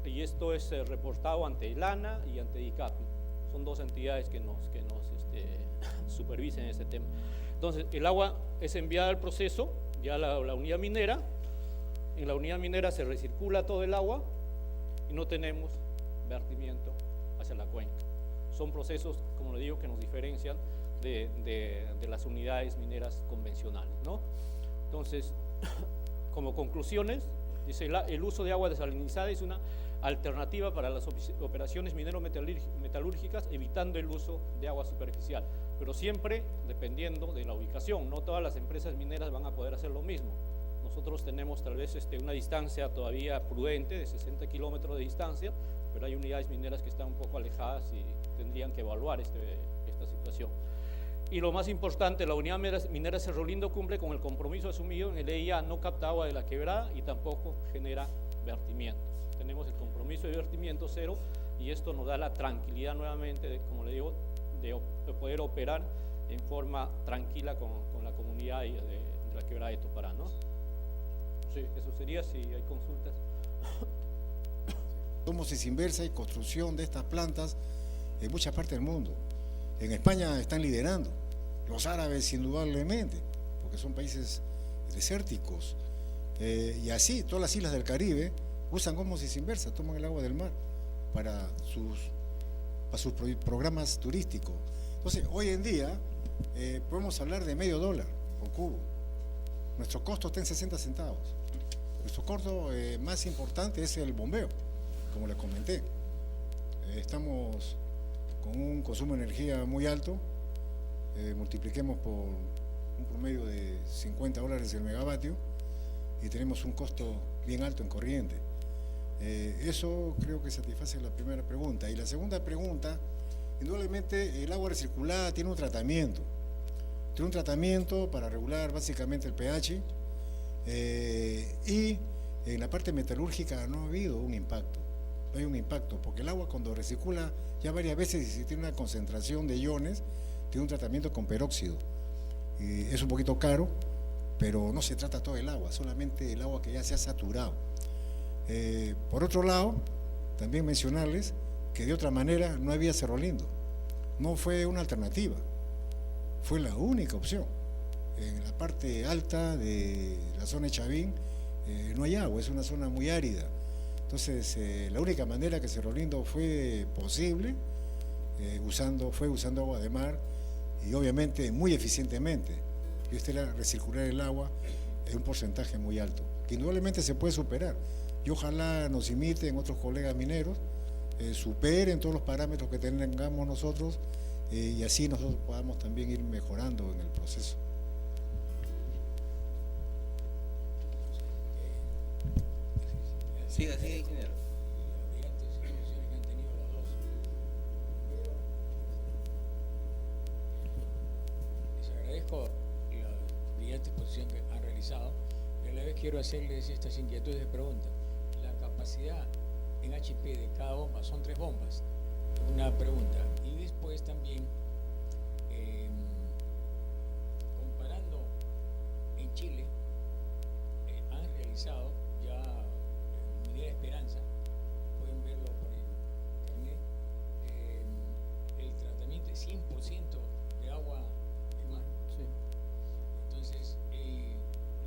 y esto es reportado ante el ANA y ante DICAPI. Son 2 entidades que nos supervisen este tema. Entonces, el agua es enviada al proceso, ya a la unidad minera. En la unidad minera se recircula todo el agua y no tenemos vertimiento hacia la cuenca. Son procesos, como le digo, que nos diferencian de las unidades mineras convencionales, ¿no? Entonces, como conclusiones, dice, el uso de agua desalinizada es una alternativa para las operaciones minero-metalúrgicas, evitando el uso de agua superficial, pero siempre dependiendo de la ubicación. No todas las empresas mineras van a poder hacer lo mismo. Nosotros tenemos tal vez una distancia todavía prudente de 60 kilómetros de distancia, pero hay unidades mineras que están un poco alejadas y tendrían que evaluar esta situación. Y lo más importante, la unidad minera Cerro Lindo cumple con el compromiso asumido en el EIA, no capta agua de la quebrada y tampoco genera vertimientos. Tenemos el compromiso de vertimiento cero y esto nos da la tranquilidad nuevamente, como le digo, de poder operar en forma tranquila con la comunidad de la quebrada de Topará, ¿no? Sí, eso sería, si hay consultas. Osmosis inversa y construcción de estas plantas en muchas partes del mundo. En España están liderando, los árabes indudablemente, porque son países desérticos, y así todas las islas del Caribe usan osmosis inversa, toman el agua del mar para sus programas turísticos. Entonces, hoy en día podemos hablar de $0.50 por cubo. Nuestro costo está en 60 centavos. Nuestro costo más importante es el bombeo, como les comenté. Estamos con un consumo de energía muy alto, multipliquemos por un promedio de $50 el megavatio y tenemos un costo bien alto en corriente. Eso creo que satisface la primera pregunta. Y la segunda pregunta, indudablemente el agua recirculada tiene un tratamiento. Tiene un tratamiento para regular básicamente el pH y en la parte metalúrgica no ha habido un impacto. No hay un impacto, porque el agua cuando recircula ya varias veces y si tiene una concentración de iones, tiene un tratamiento con peróxido. Y es un poquito caro, pero no se trata todo el agua, solamente el agua que ya se ha saturado. Por otro lado, también mencionarles que de otra manera no había Cerro Lindo, no fue una alternativa, fue la única opción. En la parte alta de la zona de Chavín no hay agua, es una zona muy árida. Entonces, la única manera que Cerro Lindo fue posible, fue usando agua de mar y obviamente muy eficientemente. Y usted era recircular el agua en un porcentaje muy alto, que indudablemente se puede superar. Y ojalá nos imiten otros colegas mineros, superen todos los parámetros que tengamos nosotros y así nosotros podamos también ir mejorando en el proceso. Siga, ingeniero. Brillantes soluciones que han tenido los dos. Les agradezco la brillante exposición que han realizado, pero a la vez quiero hacerles estas inquietudes de pregunta. La capacidad en HP de cada bomba, son 3 bombas, una pregunta. Y después también, comparando en Chile, han realizado ya Minera Esperanza, pueden verlo por internet, el tratamiento de 100% de agua de mar. Sí. Entonces,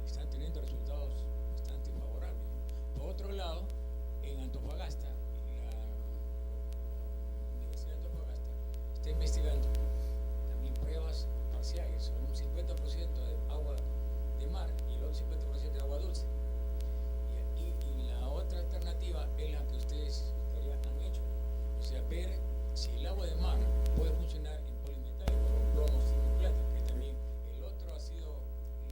están teniendo resultados bastante favorables, ¿no? Por otro lado, en Antofagasta, la Universidad de Antofagasta está investigando también pruebas parciales, son un 50% de agua de mar y el otro 50% de agua dulce. Y la otra alternativa es la que ustedes ya han hecho, o sea, ver si el agua de mar puede funcionar en polimetálicos con plomo, zinc y plata, que también el otro ha sido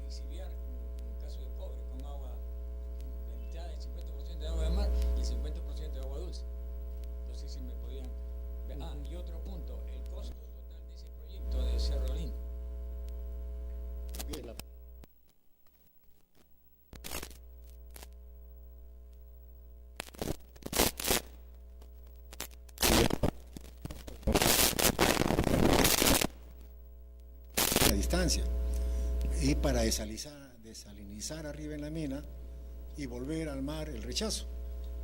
lixiviar, en el caso de cobre, con agua, la mitad del 50% de agua de mar y el 50% de agua dulce. No sé si me podían ver. Y otro punto, el costo total de ese proyecto de Cerro Lindo. A distancia, y para desalinizar arriba en la mina y volver al mar el rechazo.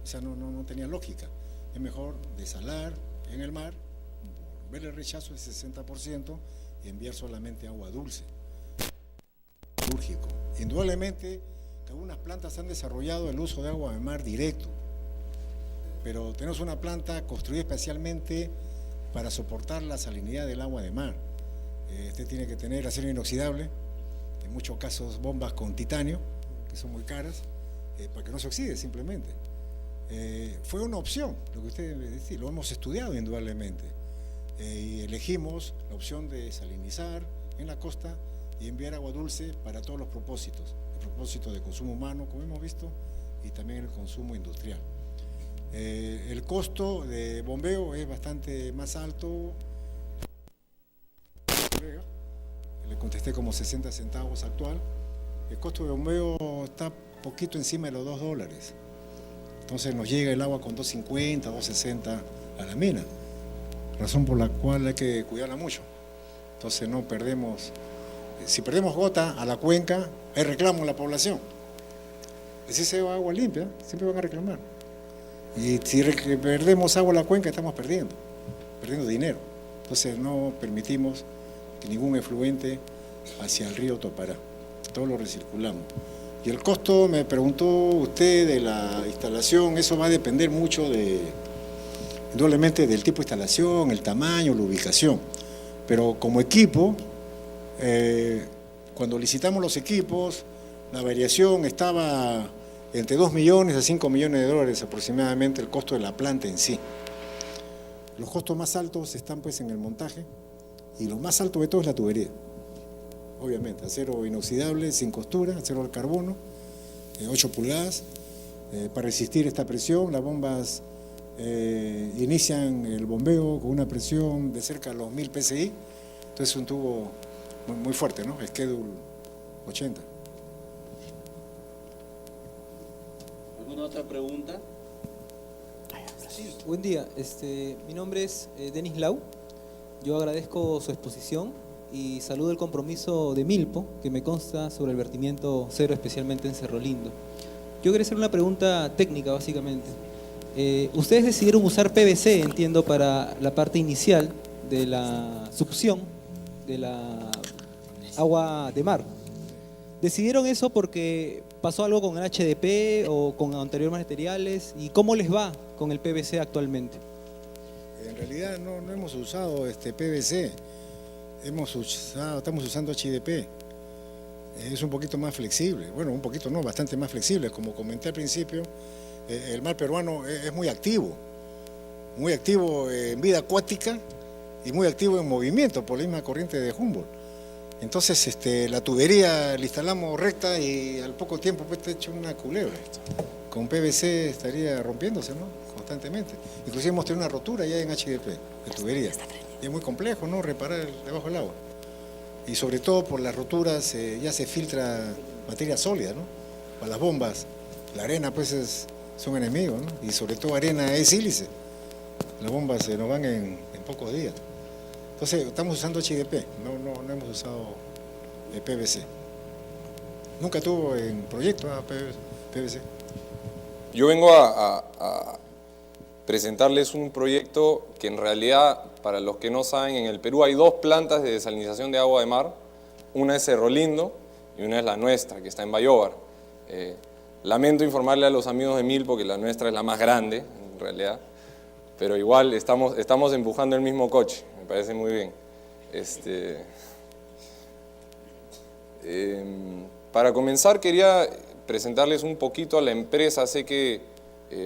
O sea, no tenía lógica. Es mejor desalar en el mar, volver el rechazo del 60% y enviar solamente agua dulce. Quirúrgico. Indudablemente que algunas plantas han desarrollado el uso de agua de mar directo, pero tenemos una planta construida especialmente para soportar la salinidad del agua de mar. Este tiene que tener acero inoxidable, en muchos casos bombas con titanio, que son muy caras, para que no se oxide simplemente. Fue una opción, lo que usted decía, lo hemos estudiado indudablemente, y elegimos la opción de salinizar en la costa y enviar agua dulce para todos los propósitos, el propósito de consumo humano, como hemos visto, y también el consumo industrial. El costo de bombeo es bastante más alto. Le contesté como 60 centavos actual. El costo de bombeo está poquito encima de los $2. Entonces nos llega el agua con 2.50, 2.60 a la mina, razón por la cual hay que cuidarla mucho. Entonces no perdemos, si perdemos gota a la cuenca, hay reclamo en la población. Si se va agua limpia, siempre van a reclamar. Y si perdemos agua a la cuenca, estamos perdiendo dinero. Entonces no permitimos que ningún efluente hacia el río Topará, todo lo recirculamos. Y el costo, me preguntó usted, de la instalación, eso va a depender mucho indudablemente del tipo de instalación, el tamaño, la ubicación. Pero como equipo, cuando licitamos los equipos, la variación estaba entre 2 millones a 5 millones de dólares aproximadamente el costo de la planta en sí. Los costos más altos están pues en el montaje, y lo más alto de todo es la tubería. Obviamente, acero inoxidable, sin costura, acero al carbono, 8 pulgadas. Para resistir esta presión, las bombas inician el bombeo con una presión de cerca de los 1000 psi. Entonces es un tubo muy fuerte, ¿no? Schedule 80. ¿Alguna otra pregunta? Sí, buen día. Mi nombre es Denis Lau. Yo agradezco su exposición y saludo el compromiso de Milpo, que me consta sobre el vertimiento cero, especialmente en Cerro Lindo. Yo quería hacer una pregunta técnica, básicamente. Ustedes decidieron usar PVC, entiendo, para la parte inicial de la succión de la agua de mar. ¿Decidieron eso porque pasó algo con el HDP o con anteriores materiales? ¿Y cómo les va con el PVC actualmente? En realidad no hemos usado PVC, estamos usando HDP. Es un poquito más flexible, bueno, un poquito no, bastante más flexible. Como comenté al principio, el mar peruano es muy activo en vida acuática y muy activo en movimiento por la misma corriente de Humboldt. Entonces la tubería la instalamos recta y al poco tiempo pues, está hecho una culebra esto. Con PVC estaría rompiéndose, ¿no? Constantemente. Inclusive hemos tenido una rotura ya en HDP de tubería. Y es muy complejo, ¿no? Reparar debajo del agua. Y sobre todo por las roturas ya se filtra materia sólida, ¿no? Para las bombas. La arena pues es un enemigo, ¿no? Y sobre todo arena es sílice. Las bombas se nos van en pocos días. Entonces estamos usando HDP, no hemos usado PVC. Nunca tuvo en proyecto PVC. Yo vengo a presentarles un proyecto que en realidad, para los que no saben, en el Perú hay 2 plantas de desalinización de agua de mar. Una es Cerro Lindo y una es la nuestra, que está en Bayóvar. Lamento informarle a los amigos de Milpo que la nuestra es la más grande, en realidad, pero igual estamos empujando el mismo coche, me parece muy bien. Para comenzar quería presentarles un poquito a la empresa. Sé que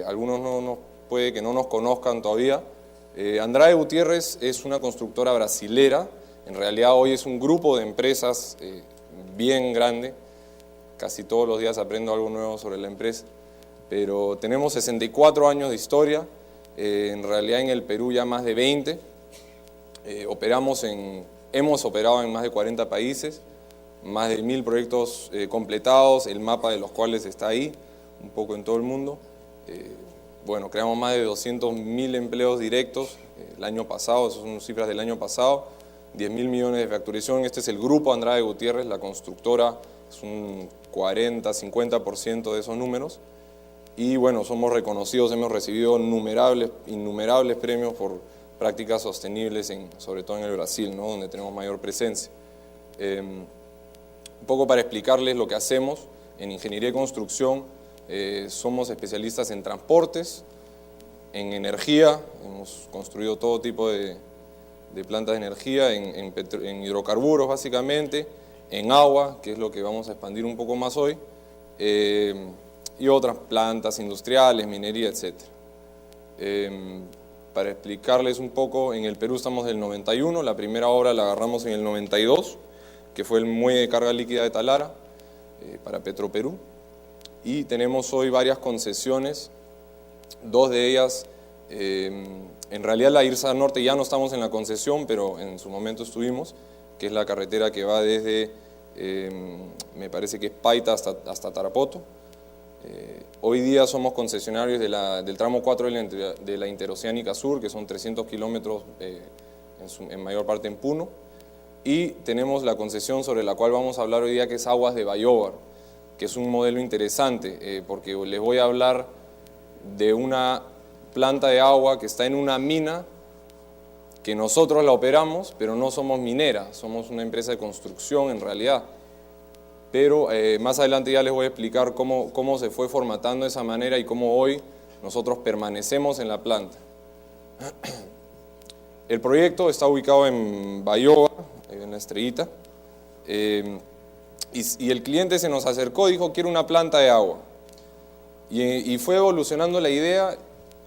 algunos puede que no nos conozcan todavía. Andrade Gutiérrez es una constructora brasilera. En realidad hoy es un grupo de empresas bien grande. Casi todos los días aprendo algo nuevo sobre la empresa. Pero tenemos 64 años de historia. En realidad en el Perú ya más de 20. Hemos operado en más de 40 países. Más de 1000 proyectos completados, el mapa de los cuales está ahí, un poco en todo el mundo. Bueno, creamos más de 200.000 empleos directos el año pasado, esas son cifras del año pasado, 10.000 millones de facturación. Este es el grupo Andrade Gutiérrez, la constructora, es un 40-50% de esos números. Y bueno, somos reconocidos, hemos recibido innumerables premios por prácticas sostenibles, sobre todo en el Brasil, ¿no? Donde tenemos mayor presencia. Un poco para explicarles lo que hacemos en ingeniería y construcción. Somos especialistas en transportes, en energía, hemos construido todo tipo de plantas de energía, en hidrocarburos básicamente, en agua, que es lo que vamos a expandir un poco más hoy, y otras plantas industriales, minería, etc. Para explicarles un poco, en el Perú estamos del 91, la primera obra la agarramos en el 92, que fue el muelle de carga líquida de Talara, para Petroperú. Y tenemos hoy varias concesiones, 2 de ellas, en realidad la IRSA Norte ya no estamos en la concesión, pero en su momento estuvimos, que es la carretera que va desde, me parece que es Paita hasta Tarapoto. Hoy día somos concesionarios del tramo 4 de la Interoceánica Sur, que son 300 kilómetros, en mayor parte en Puno. Y tenemos la concesión sobre la cual vamos a hablar hoy día, que es Aguas de Bayóvar, que es un modelo interesante, porque les voy a hablar de una planta de agua que está en una mina, que nosotros la operamos, pero no somos minera, somos una empresa de construcción en realidad. Pero más adelante ya les voy a explicar cómo se fue formatando de esa manera y cómo hoy nosotros permanecemos en la planta. El proyecto está ubicado en Bayóvar, en la Estrellita, y el cliente se nos acercó y dijo: quiero una planta de agua. Y fue evolucionando la idea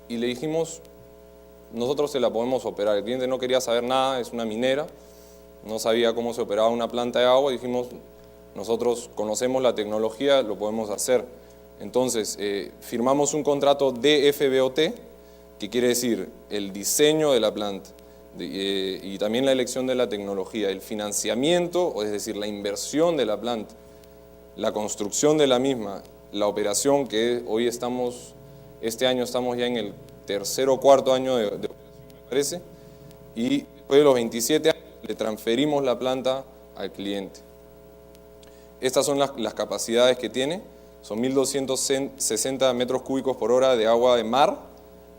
y le dijimos: nosotros se la podemos operar. El cliente no quería saber nada, es una minera, no sabía cómo se operaba una planta de agua. Dijimos: nosotros conocemos la tecnología, lo podemos hacer. Entonces firmamos un contrato de FBOT, que quiere decir el diseño de la planta, y también la elección de la tecnología, el financiamiento, es decir, la inversión de la planta, la construcción de la misma, la operación, que hoy este año estamos ya en el 3er o 4er año de operación, me parece, y después de los 27 años le transferimos la planta al cliente. Estas son las capacidades que tiene, son 1.260 metros cúbicos por hora de agua de mar,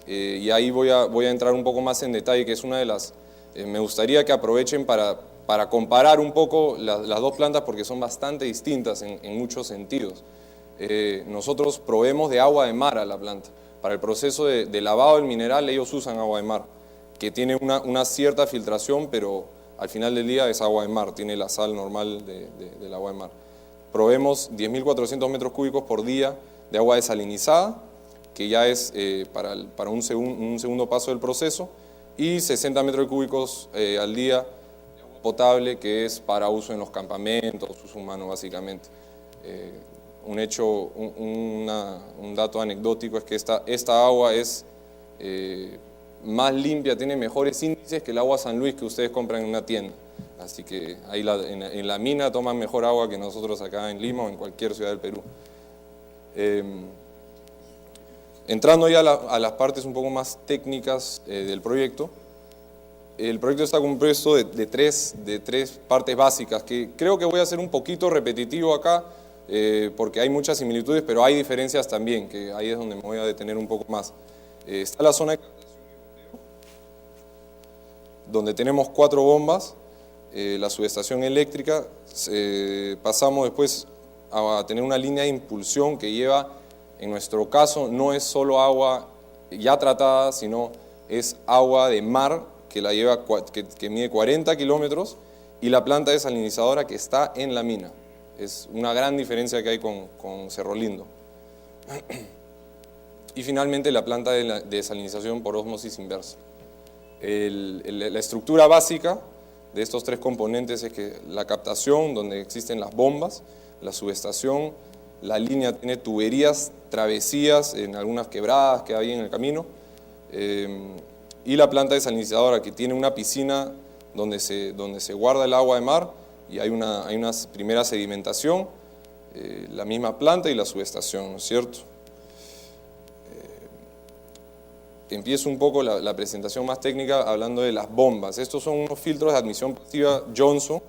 y ahí voy a entrar un poco más en detalle, que es una de las... me gustaría que aprovechen para comparar un poco las 2 plantas, porque son bastante distintas en muchos sentidos. Nosotros proveemos de agua de mar a la planta. Para el proceso de lavado del mineral ellos usan agua de mar, que tiene una cierta filtración, pero al final del día es agua de mar, tiene la sal normal del agua de mar. Proveemos 10.400 metros cúbicos por día de agua desalinizada, que ya es para un segundo paso del proceso, y 60 metros cúbicos al día de agua potable que es para uso en los campamentos, uso humano básicamente. Un dato anecdótico es que esta agua es más limpia, tiene mejores índices que el agua San Luis que ustedes compran en una tienda. Así que ahí en la mina toman mejor agua que nosotros acá en Lima o en cualquier ciudad del Perú. Entrando ya a las partes un poco más técnicas del proyecto, el proyecto está compuesto de tres partes básicas, que creo que voy a ser un poquito repetitivo acá, porque hay muchas similitudes, pero hay diferencias también, que ahí es donde me voy a detener un poco más. Está la zona de captación y bombeo, donde tenemos 4 bombas, la subestación eléctrica, pasamos después a tener una línea de impulsión que lleva, en nuestro caso, no es solo agua ya tratada, sino es agua de mar que la lleva, que mide 40 kilómetros, y la planta desalinizadora que está en la mina. Es una gran diferencia que hay con Cerro Lindo. Y finalmente la planta de desalinización por ósmosis inversa. La estructura básica de estos 3 componentes es que la captación, donde existen las bombas, la subestación, la línea tiene tuberías, travesías en algunas quebradas que hay en el camino, y la planta desalinizadora, que tiene una piscina donde se guarda el agua de mar, y hay una primera sedimentación, la misma planta y la subestación, ¿no es cierto? Empiezo un poco la presentación más técnica hablando de las bombas. Estos son unos filtros de admisión pasiva Johnson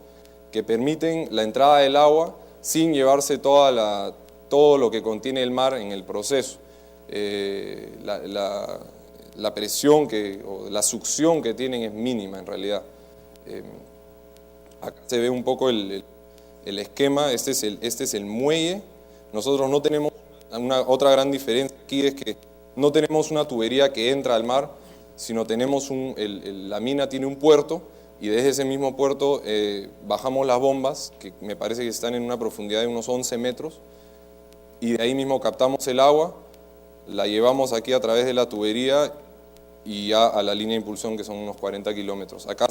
que permiten la entrada del agua sin llevarse todo lo que contiene el mar en el proceso. La presión o la succión que tienen es mínima en realidad. Acá se ve un poco el esquema. Este es el muelle. Nosotros no tenemos otra gran diferencia aquí, es que no tenemos una tubería que entra al mar, sino tenemos la mina tiene un puerto, y desde ese mismo puerto bajamos las bombas, que me parece que están en una profundidad de unos 11 metros, y de ahí mismo captamos el agua, la llevamos aquí a través de la tubería y ya a la línea de impulsión, que son unos 40 kilómetros. Acá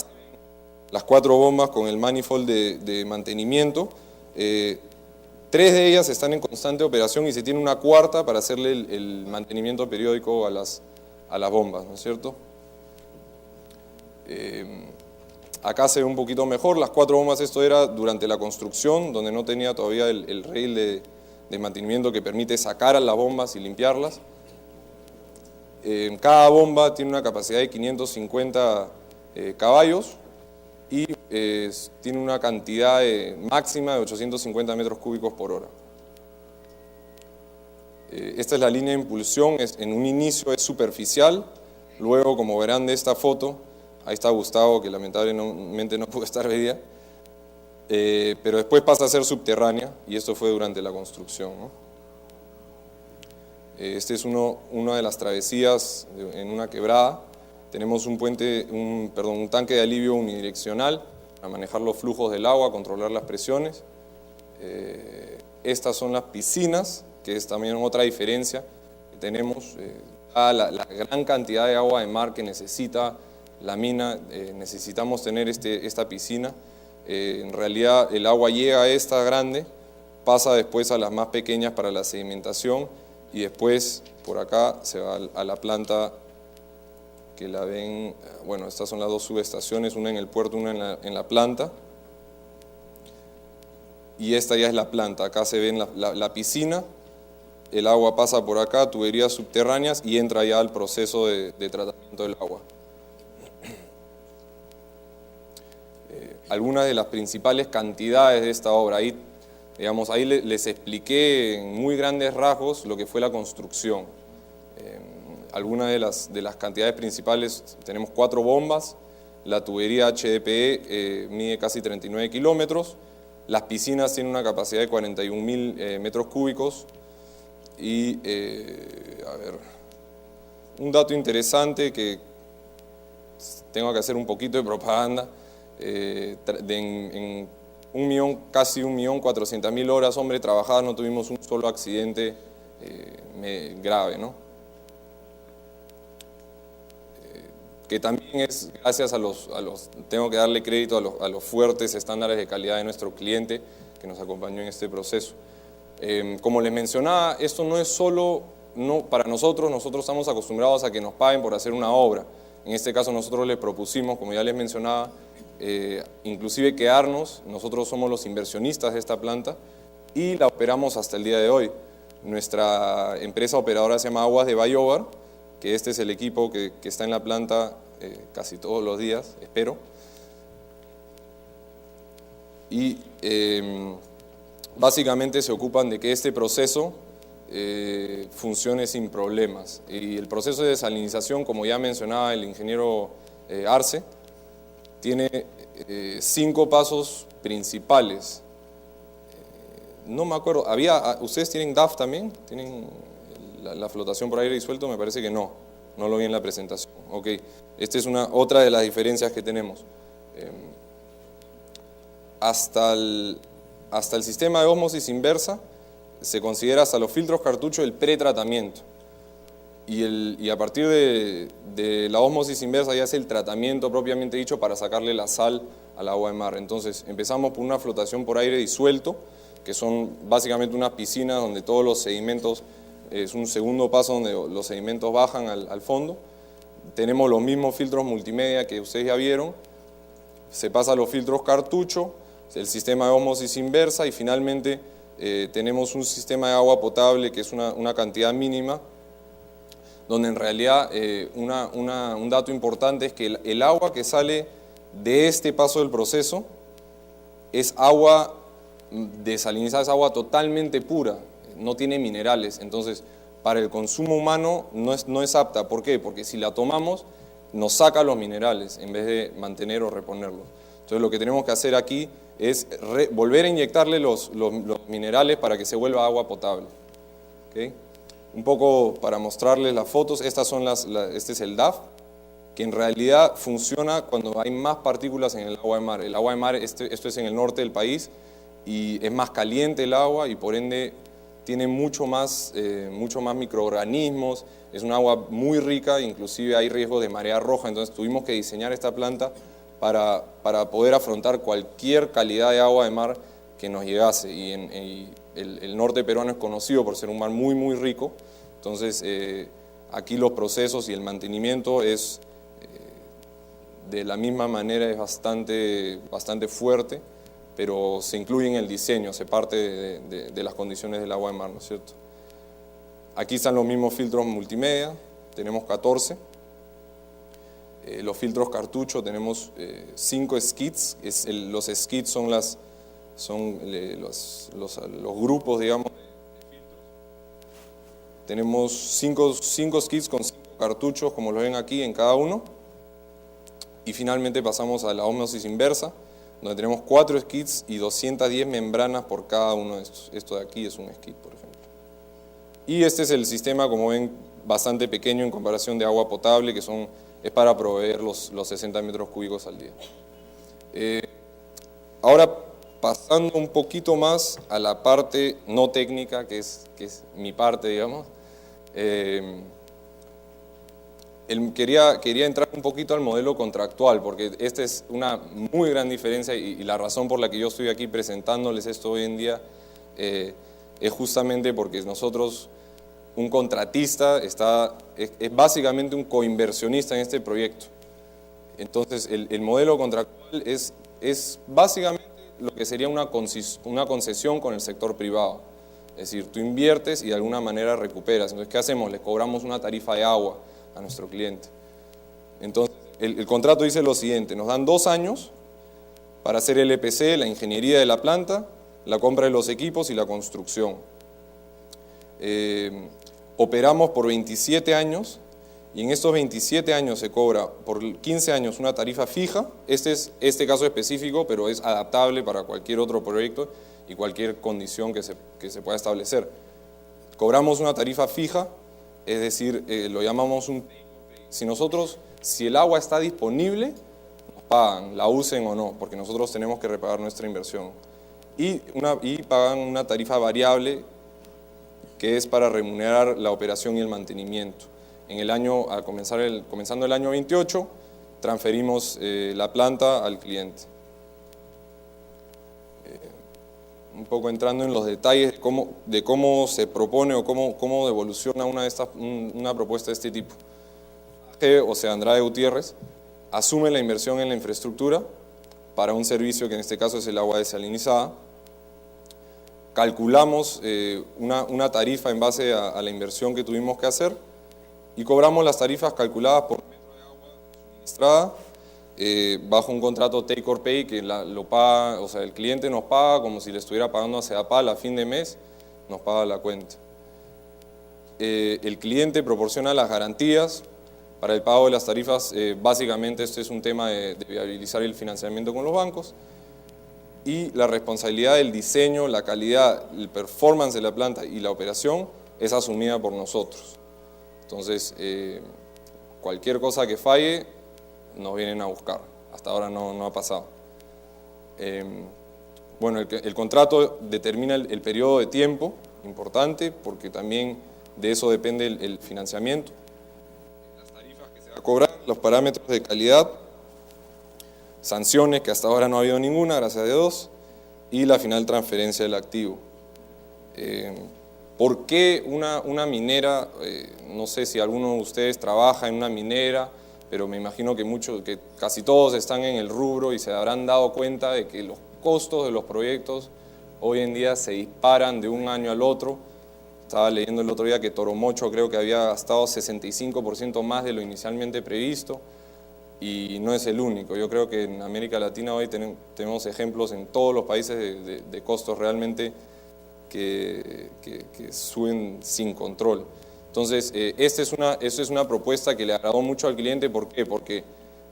las 4 bombas con el manifold de mantenimiento. 3 de ellas están en constante operación y se tiene una cuarta para hacerle el mantenimiento periódico a las bombas, ¿no es cierto? Acá se ve un poquito mejor. Las 4 bombas, esto era durante la construcción, donde no tenía todavía el rail de mantenimiento que permite sacar a las bombas y limpiarlas. Cada bomba tiene una capacidad de 550 caballos y tiene una cantidad máxima de 850 metros cúbicos por hora. Esta es la línea de impulsión. En un inicio es superficial, luego, como verán de esta foto, ahí está Gustavo, que lamentablemente no pudo estar hoy día, pero después pasa a ser subterránea, y esto fue durante la construcción, ¿no? Este es una de las travesías en una quebrada. Tenemos un tanque de alivio unidireccional para manejar los flujos del agua, controlar las presiones. Estas son las piscinas, que es también otra diferencia que tenemos. La gran cantidad de agua de mar que necesita la mina, necesitamos tener esta piscina. En realidad el agua llega a esta grande, pasa después a las más pequeñas para la sedimentación, y después por acá se va a la planta que la ven. Bueno, estas son las 2 subestaciones, una en el puerto, una en la planta, y esta ya es la planta. Acá se ven la piscina, el agua pasa por acá, tuberías subterráneas, y entra ya al proceso de tratamiento del agua. Algunas de las principales cantidades de esta obra, ahí les expliqué en muy grandes rasgos lo que fue la construcción. Algunas de las cantidades principales: tenemos 4 bombas, la tubería HDPE mide casi 39 kilómetros, las piscinas tienen una capacidad de 41.000 metros cúbicos, y un dato interesante, que tengo que hacer un poquito de propaganda, en casi 1.400.000 horas, hombre, trabajadas, no tuvimos un solo accidente grave, ¿no? que también es gracias a los tengo que darle crédito a los fuertes estándares de calidad de nuestro cliente que nos acompañó en este proceso. Como les mencionaba, esto no es solo para nosotros estamos acostumbrados a que nos paguen por hacer una obra. En este caso nosotros les propusimos, como ya les mencionaba, inclusive quedarnos, nosotros somos los inversionistas de esta planta y la operamos hasta el día de hoy. Nuestra empresa operadora se llama Aguas de Bayobar, que este es el equipo que está en la planta casi todos los días, espero. Y básicamente se ocupan de que este proceso funcione sin problemas. Y el proceso de desalinización, como ya mencionaba el ingeniero Arce, tiene 5 pasos principales. No me acuerdo, ¿ustedes tienen DAF también? ¿Tienen la flotación por aire disuelto? Me parece que no lo vi en la presentación. Ok, esta es otra de las diferencias que tenemos. Hasta el sistema de ósmosis inversa se considera hasta los filtros cartucho el pretratamiento. Y a partir de la ósmosis inversa ya es el tratamiento propiamente dicho para sacarle la sal al agua de mar. Entonces empezamos por una flotación por aire disuelto, que son básicamente unas piscinas donde todos los sedimentos, es un segundo paso donde los sedimentos bajan al fondo. Tenemos los mismos filtros multimedia que ustedes ya vieron, se pasa a los filtros cartucho, el sistema de ósmosis inversa y finalmente tenemos un sistema de agua potable que es una cantidad mínima, donde en realidad un dato importante es que el agua que sale de este paso del proceso es agua desalinizada, es agua totalmente pura, no tiene minerales, entonces para el consumo humano no es apta. ¿Por qué? Porque si la tomamos nos saca los minerales en vez de mantener o reponerlos. Entonces lo que tenemos que hacer aquí es volver a inyectarle los minerales para que se vuelva agua potable. ¿Okay? Un poco para mostrarles las fotos, este es el DAF, que en realidad funciona cuando hay más partículas en el agua de mar. El agua de mar, esto es en el norte del país, y es más caliente el agua y por ende tiene mucho más microorganismos, es un agua muy rica, inclusive hay riesgo de marea roja, entonces tuvimos que diseñar esta planta para poder afrontar cualquier calidad de agua de mar que nos llegase. Y el norte peruano es conocido por ser un mar muy, muy rico, entonces aquí los procesos y el mantenimiento es de la misma manera, es bastante fuerte, pero se incluye en el diseño, se parte de las condiciones del agua de mar, ¿no es cierto? Aquí están los mismos filtros multimedia, tenemos 14. Los filtros cartucho tenemos 5 skids, los skids son los grupos, digamos, de filtros. Tenemos 5 skids con 5 cartuchos, como lo ven aquí, en cada uno. Y finalmente pasamos a la ósmosis inversa, donde tenemos 4 skids y 210 membranas por cada uno de estos. Esto de aquí es un skid, por ejemplo. Y este es el sistema, como ven, bastante pequeño en comparación de agua potable, que es para proveer los 60 metros cúbicos al día. Ahora, pasando un poquito más a la parte no técnica, que es mi parte, digamos, quería entrar un poquito al modelo contractual, porque esta es una muy gran diferencia y la razón por la que yo estoy aquí presentándoles esto hoy en día es justamente porque nosotros, un contratista, es básicamente un coinversionista en este proyecto. Entonces, el modelo contractual es básicamente lo que sería una concesión con el sector privado. Es decir, tú inviertes y de alguna manera recuperas. Entonces, ¿qué hacemos? Le cobramos una tarifa de agua a nuestro cliente. Entonces, el contrato dice lo siguiente: nos dan 2 años para hacer el EPC, la ingeniería de la planta, la compra de los equipos y la construcción. Operamos por 27 años y en estos 27 años se cobra por 15 años una tarifa fija. Este es este caso específico, pero es adaptable para cualquier otro proyecto y cualquier condición que se pueda establecer. Cobramos una tarifa fija, es decir, lo llamamos si el agua está disponible, nos pagan, la usen o no, porque nosotros tenemos que repagar nuestra inversión. Y pagan una tarifa variable que es para remunerar la operación y el mantenimiento. Comenzando el año 28, transferimos la planta al cliente. Un poco entrando en los detalles de cómo se propone o cómo evoluciona una propuesta de este tipo. O sea, Andrade Gutiérrez asume la inversión en la infraestructura para un servicio que en este caso es el agua desalinizada. Calculamos una tarifa en base a la inversión que tuvimos que hacer y cobramos las tarifas calculadas por metro de agua suministrada bajo un contrato take or pay que lo paga, o sea, el cliente nos paga como si le estuviera pagando a CEDAPAL a fin de mes, nos paga la cuenta. El cliente proporciona las garantías para el pago de las tarifas. Básicamente este es un tema de viabilizar el financiamiento con los bancos, y la responsabilidad del diseño, la calidad, el performance de la planta y la operación es asumida por nosotros. Entonces, cualquier cosa que falle, nos vienen a buscar. Hasta ahora no ha pasado. Bueno, el contrato determina el periodo de tiempo, importante, porque también de eso depende el financiamiento. Las tarifas que se va a cobrar, los parámetros de calidad, sanciones, que hasta ahora no ha habido ninguna, gracias a Dios, y la final transferencia del activo. ¿Por qué una minera? No sé si alguno de ustedes trabaja en una minera, pero me imagino que casi todos están en el rubro y se habrán dado cuenta de que los costos de los proyectos hoy en día se disparan de un año al otro. Estaba leyendo el otro día que Toromocho creo que había gastado 65% más de lo inicialmente previsto, y no es el único. Yo creo que en América Latina hoy tenemos ejemplos en todos los países de costos realmente que suben sin control. Entonces, esta es una propuesta que le agradó mucho al cliente. ¿Por qué? Porque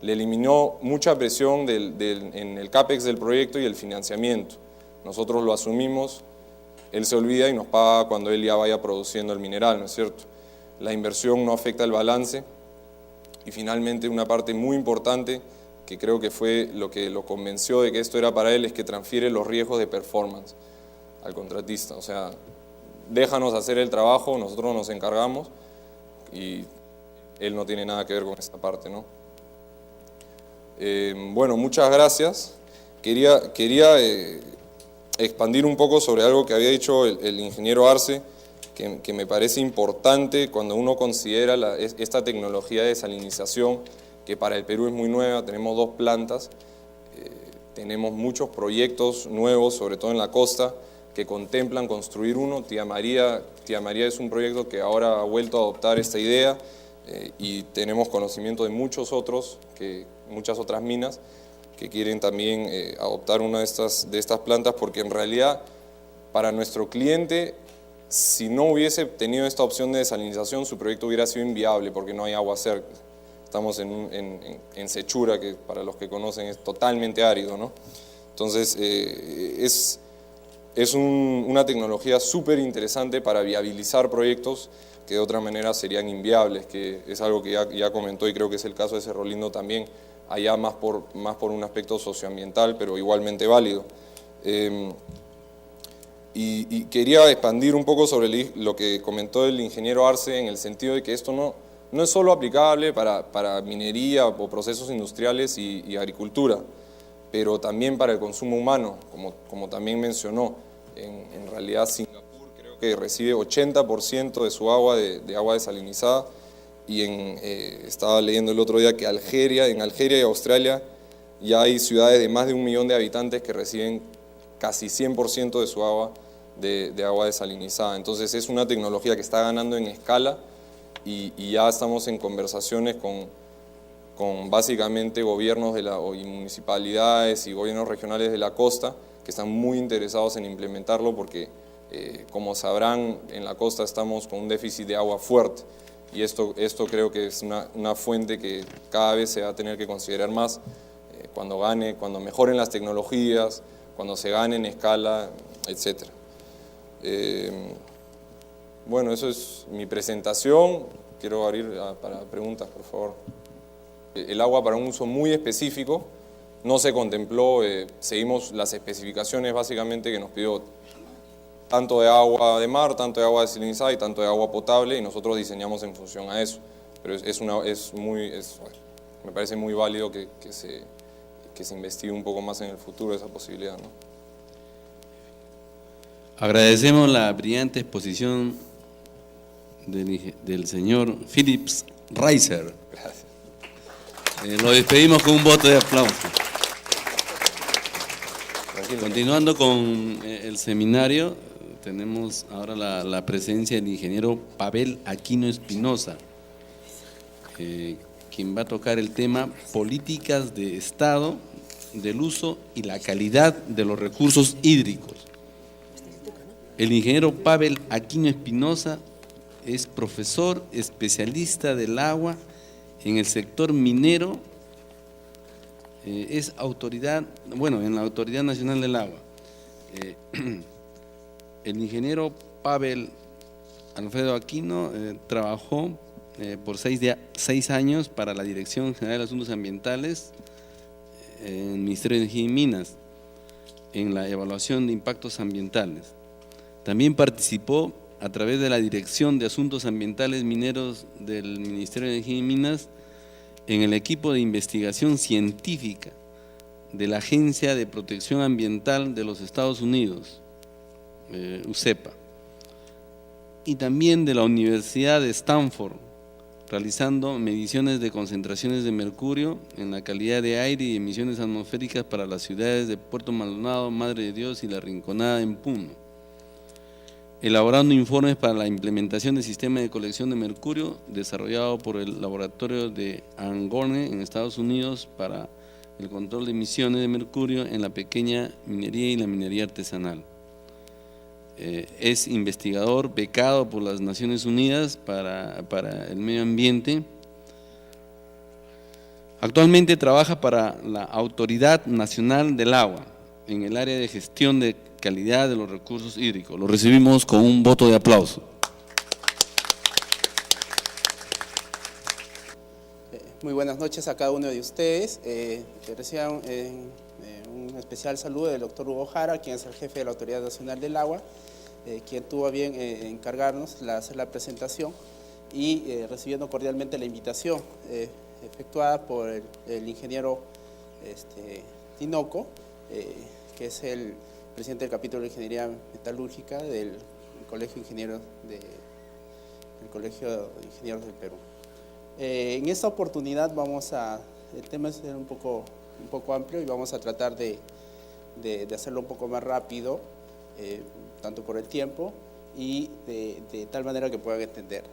le eliminó mucha presión en el CAPEX del proyecto y el financiamiento. Nosotros lo asumimos, él se olvida y nos paga cuando él ya vaya produciendo el mineral, ¿no es cierto? La inversión no afecta el balance. Y finalmente, una parte muy importante que creo que fue lo que lo convenció de que esto era para él, es que transfiere los riesgos de performance al contratista. O sea, déjanos hacer el trabajo, nosotros nos encargamos, y él no tiene nada que ver con esta parte, ¿no? Bueno, muchas gracias. Quería expandir un poco sobre algo que había dicho el ingeniero Arce, que me parece importante cuando uno considera esta tecnología de desalinización, que para el Perú es muy nueva. Tenemos 2 plantas, tenemos muchos proyectos nuevos, sobre todo en la costa, que contemplan construir uno. Tía María es un proyecto que ahora ha vuelto a adoptar esta idea, y tenemos conocimiento de muchas otras minas que quieren también adoptar una de estas plantas, porque en realidad para nuestro cliente, si no hubiese tenido esta opción de desalinización, su proyecto hubiera sido inviable porque no hay agua cerca. Estamos en Sechura, que para los que conocen es totalmente árido, ¿no? Entonces, es una tecnología súper interesante para viabilizar proyectos que de otra manera serían inviables, que es algo que ya comentó, y creo que es el caso de Cerro Lindo también, allá más por un aspecto socioambiental, pero igualmente válido. Y quería expandir un poco sobre lo que comentó el ingeniero Arce, en el sentido de que esto no es solo aplicable para minería o procesos industriales y agricultura, pero también para el consumo humano, como también mencionó. En realidad Singapur creo que recibe 80% de su agua de agua desalinizada, y estaba leyendo el otro día que en Algeria y Australia ya hay ciudades de más de 1 millón de habitantes que reciben casi 100% de su agua de agua desalinizada. Entonces es una tecnología que está ganando en escala, y ya estamos en conversaciones con básicamente gobiernos y municipalidades y gobiernos regionales de la costa, que están muy interesados en implementarlo, porque como sabrán, en la costa estamos con un déficit de agua fuerte, y esto creo que es una fuente que cada vez se va a tener que considerar más cuando mejoren las tecnologías, cuando se gane en escala, etc. Bueno, eso es mi presentación. Quiero abrir para preguntas, por favor. El agua para un uso muy específico no se contempló, seguimos las especificaciones básicamente que nos pidió, tanto de agua de mar, tanto de agua desalinizada y tanto de agua potable, y nosotros diseñamos en función a eso. Pero me parece muy válido que se investigue un poco más en el futuro esa posibilidad, ¿no? Agradecemos la brillante exposición del señor Philips Reiser. Gracias. Lo despedimos con un voto de aplauso. Tranquilo. Continuando con el seminario, tenemos ahora la presencia del ingeniero Pavel Aquino Espinosa, quien va a tocar el tema Políticas de Estado del uso y la calidad de los recursos hídricos. El ingeniero Pavel Aquino Espinosa es profesor especialista del agua en el sector minero, es autoridad, bueno, en la Autoridad Nacional del Agua. El ingeniero Pavel Alfredo Aquino trabajó por 6 años para la Dirección General de Asuntos Ambientales en el Ministerio de Energía y Minas, en la evaluación de impactos ambientales. También participó a través de la Dirección de Asuntos Ambientales Mineros del Ministerio de Energía y Minas en el equipo de investigación científica de la Agencia de Protección Ambiental de los Estados Unidos, USEPA, y también de la Universidad de Stanford, realizando mediciones de concentraciones de mercurio en la calidad de aire y emisiones atmosféricas para las ciudades de Puerto Maldonado, Madre de Dios y La Rinconada en Puno, elaborando informes para la implementación del sistema de colección de mercurio desarrollado por el laboratorio de Angone en Estados Unidos para el control de emisiones de mercurio en la pequeña minería y la minería artesanal. Es investigador becado por las Naciones Unidas para el medio ambiente. Actualmente trabaja para la Autoridad Nacional del Agua en el área de gestión de calidad de los recursos hídricos. Lo recibimos con un voto de aplauso. Muy buenas noches a cada uno de ustedes. Reciban un especial saludo del doctor Hugo Jara, quien es el jefe de la Autoridad Nacional del Agua, quien tuvo a bien encargarnos hacer la presentación y recibiendo cordialmente la invitación efectuada por el ingeniero Tinoco, que es el presidente del capítulo de Ingeniería Metalúrgica del Colegio de Ingenieros del Perú. En esta oportunidad el tema es un poco amplio y vamos a tratar de hacerlo un poco más rápido, tanto por el tiempo y de tal manera que puedan entender.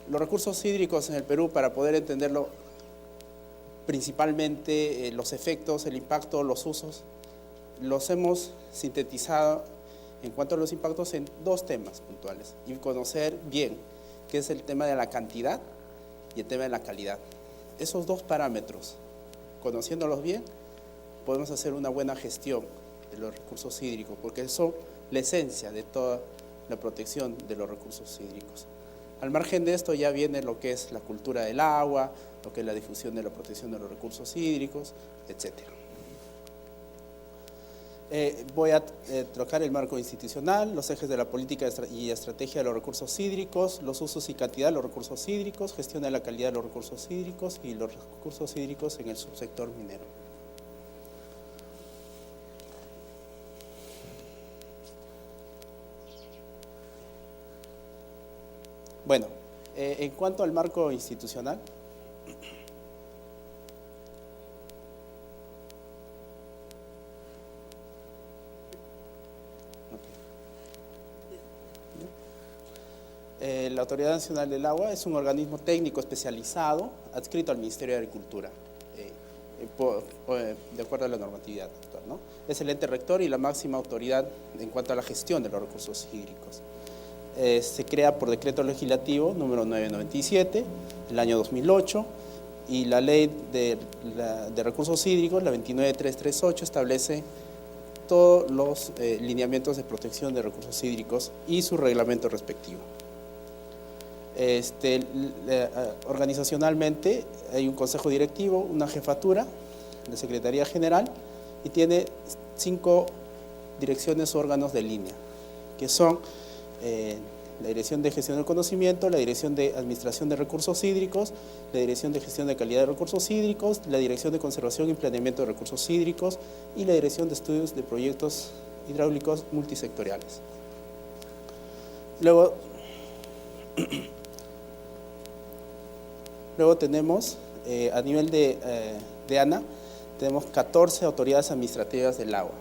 Los recursos hídricos en el Perú, para poder entenderlo, principalmente los efectos, el impacto, los usos, los hemos sintetizado en cuanto a los impactos en 2 temas puntuales y conocer bien qué es el tema de la cantidad y el tema de la calidad. Esos 2 parámetros, conociéndolos bien, podemos hacer una buena gestión de los recursos hídricos, porque son la esencia de toda la protección de los recursos hídricos. Al margen de esto ya viene lo que es la cultura del agua, lo que es la difusión de la protección de los recursos hídricos, etc. Voy a tocar el marco institucional, los ejes de la política y estrategia de los recursos hídricos, los usos y cantidad de los recursos hídricos, gestión de la calidad de los recursos hídricos y los recursos hídricos en el subsector minero. Bueno, en cuanto al marco institucional, la Autoridad Nacional del Agua es un organismo técnico especializado adscrito al Ministerio de Agricultura, de acuerdo a la normatividad actual, ¿no? Es el ente rector y la máxima autoridad en cuanto a la gestión de los recursos hídricos. Se crea por decreto legislativo número 997 del año 2008 y la ley de recursos hídricos, la 29338, establece todos los lineamientos de protección de recursos hídricos y su reglamento respectivo. Organizacionalmente hay un consejo directivo, una jefatura de Secretaría General y tiene 5 direcciones o órganos de línea, que son la Dirección de Gestión del Conocimiento, la Dirección de Administración de Recursos Hídricos, la Dirección de Gestión de Calidad de Recursos Hídricos, la Dirección de Conservación y Planeamiento de Recursos Hídricos y la Dirección de Estudios de Proyectos Hidráulicos Multisectoriales. Luego tenemos, a nivel de ANA, tenemos 14 autoridades administrativas del agua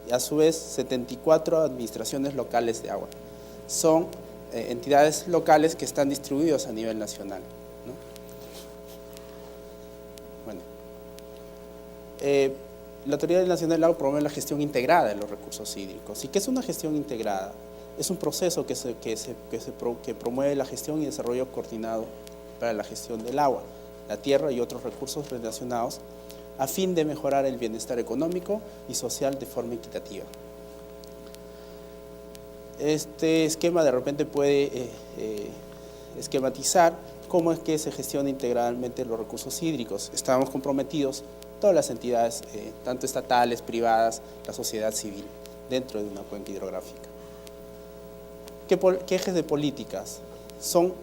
y a su vez 74 administraciones locales de agua. Son entidades locales que están distribuidas a nivel nacional, ¿no? Bueno, la Autoridad Nacional del Agua promueve la gestión integrada de los recursos hídricos. ¿Y qué es una gestión integrada? Es un proceso que promueve la gestión y desarrollo coordinado para la gestión del agua, la tierra y otros recursos relacionados a fin de mejorar el bienestar económico y social de forma equitativa. Este esquema de repente puede esquematizar cómo es que se gestiona integralmente los recursos hídricos. Estamos comprometidos todas las entidades, tanto estatales, privadas, la sociedad civil, dentro de una cuenca hidrográfica. ¿Qué ejes de políticas? Son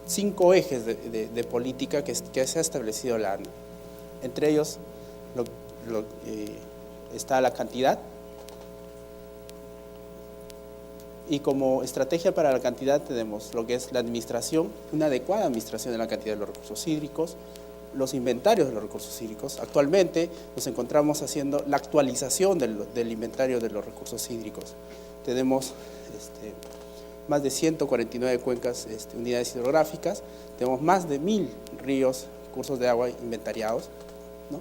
5 ejes de política que se ha establecido la ANA. Entre ellos está la cantidad, y como estrategia para la cantidad tenemos lo que es la administración, una adecuada administración de la cantidad de los recursos hídricos, los inventarios de los recursos hídricos. Actualmente nos encontramos haciendo la actualización del inventario de los recursos hídricos. Tenemos más de 149 cuencas, unidades hidrográficas, tenemos más de 1000 ríos, cursos de agua inventariados, ¿no?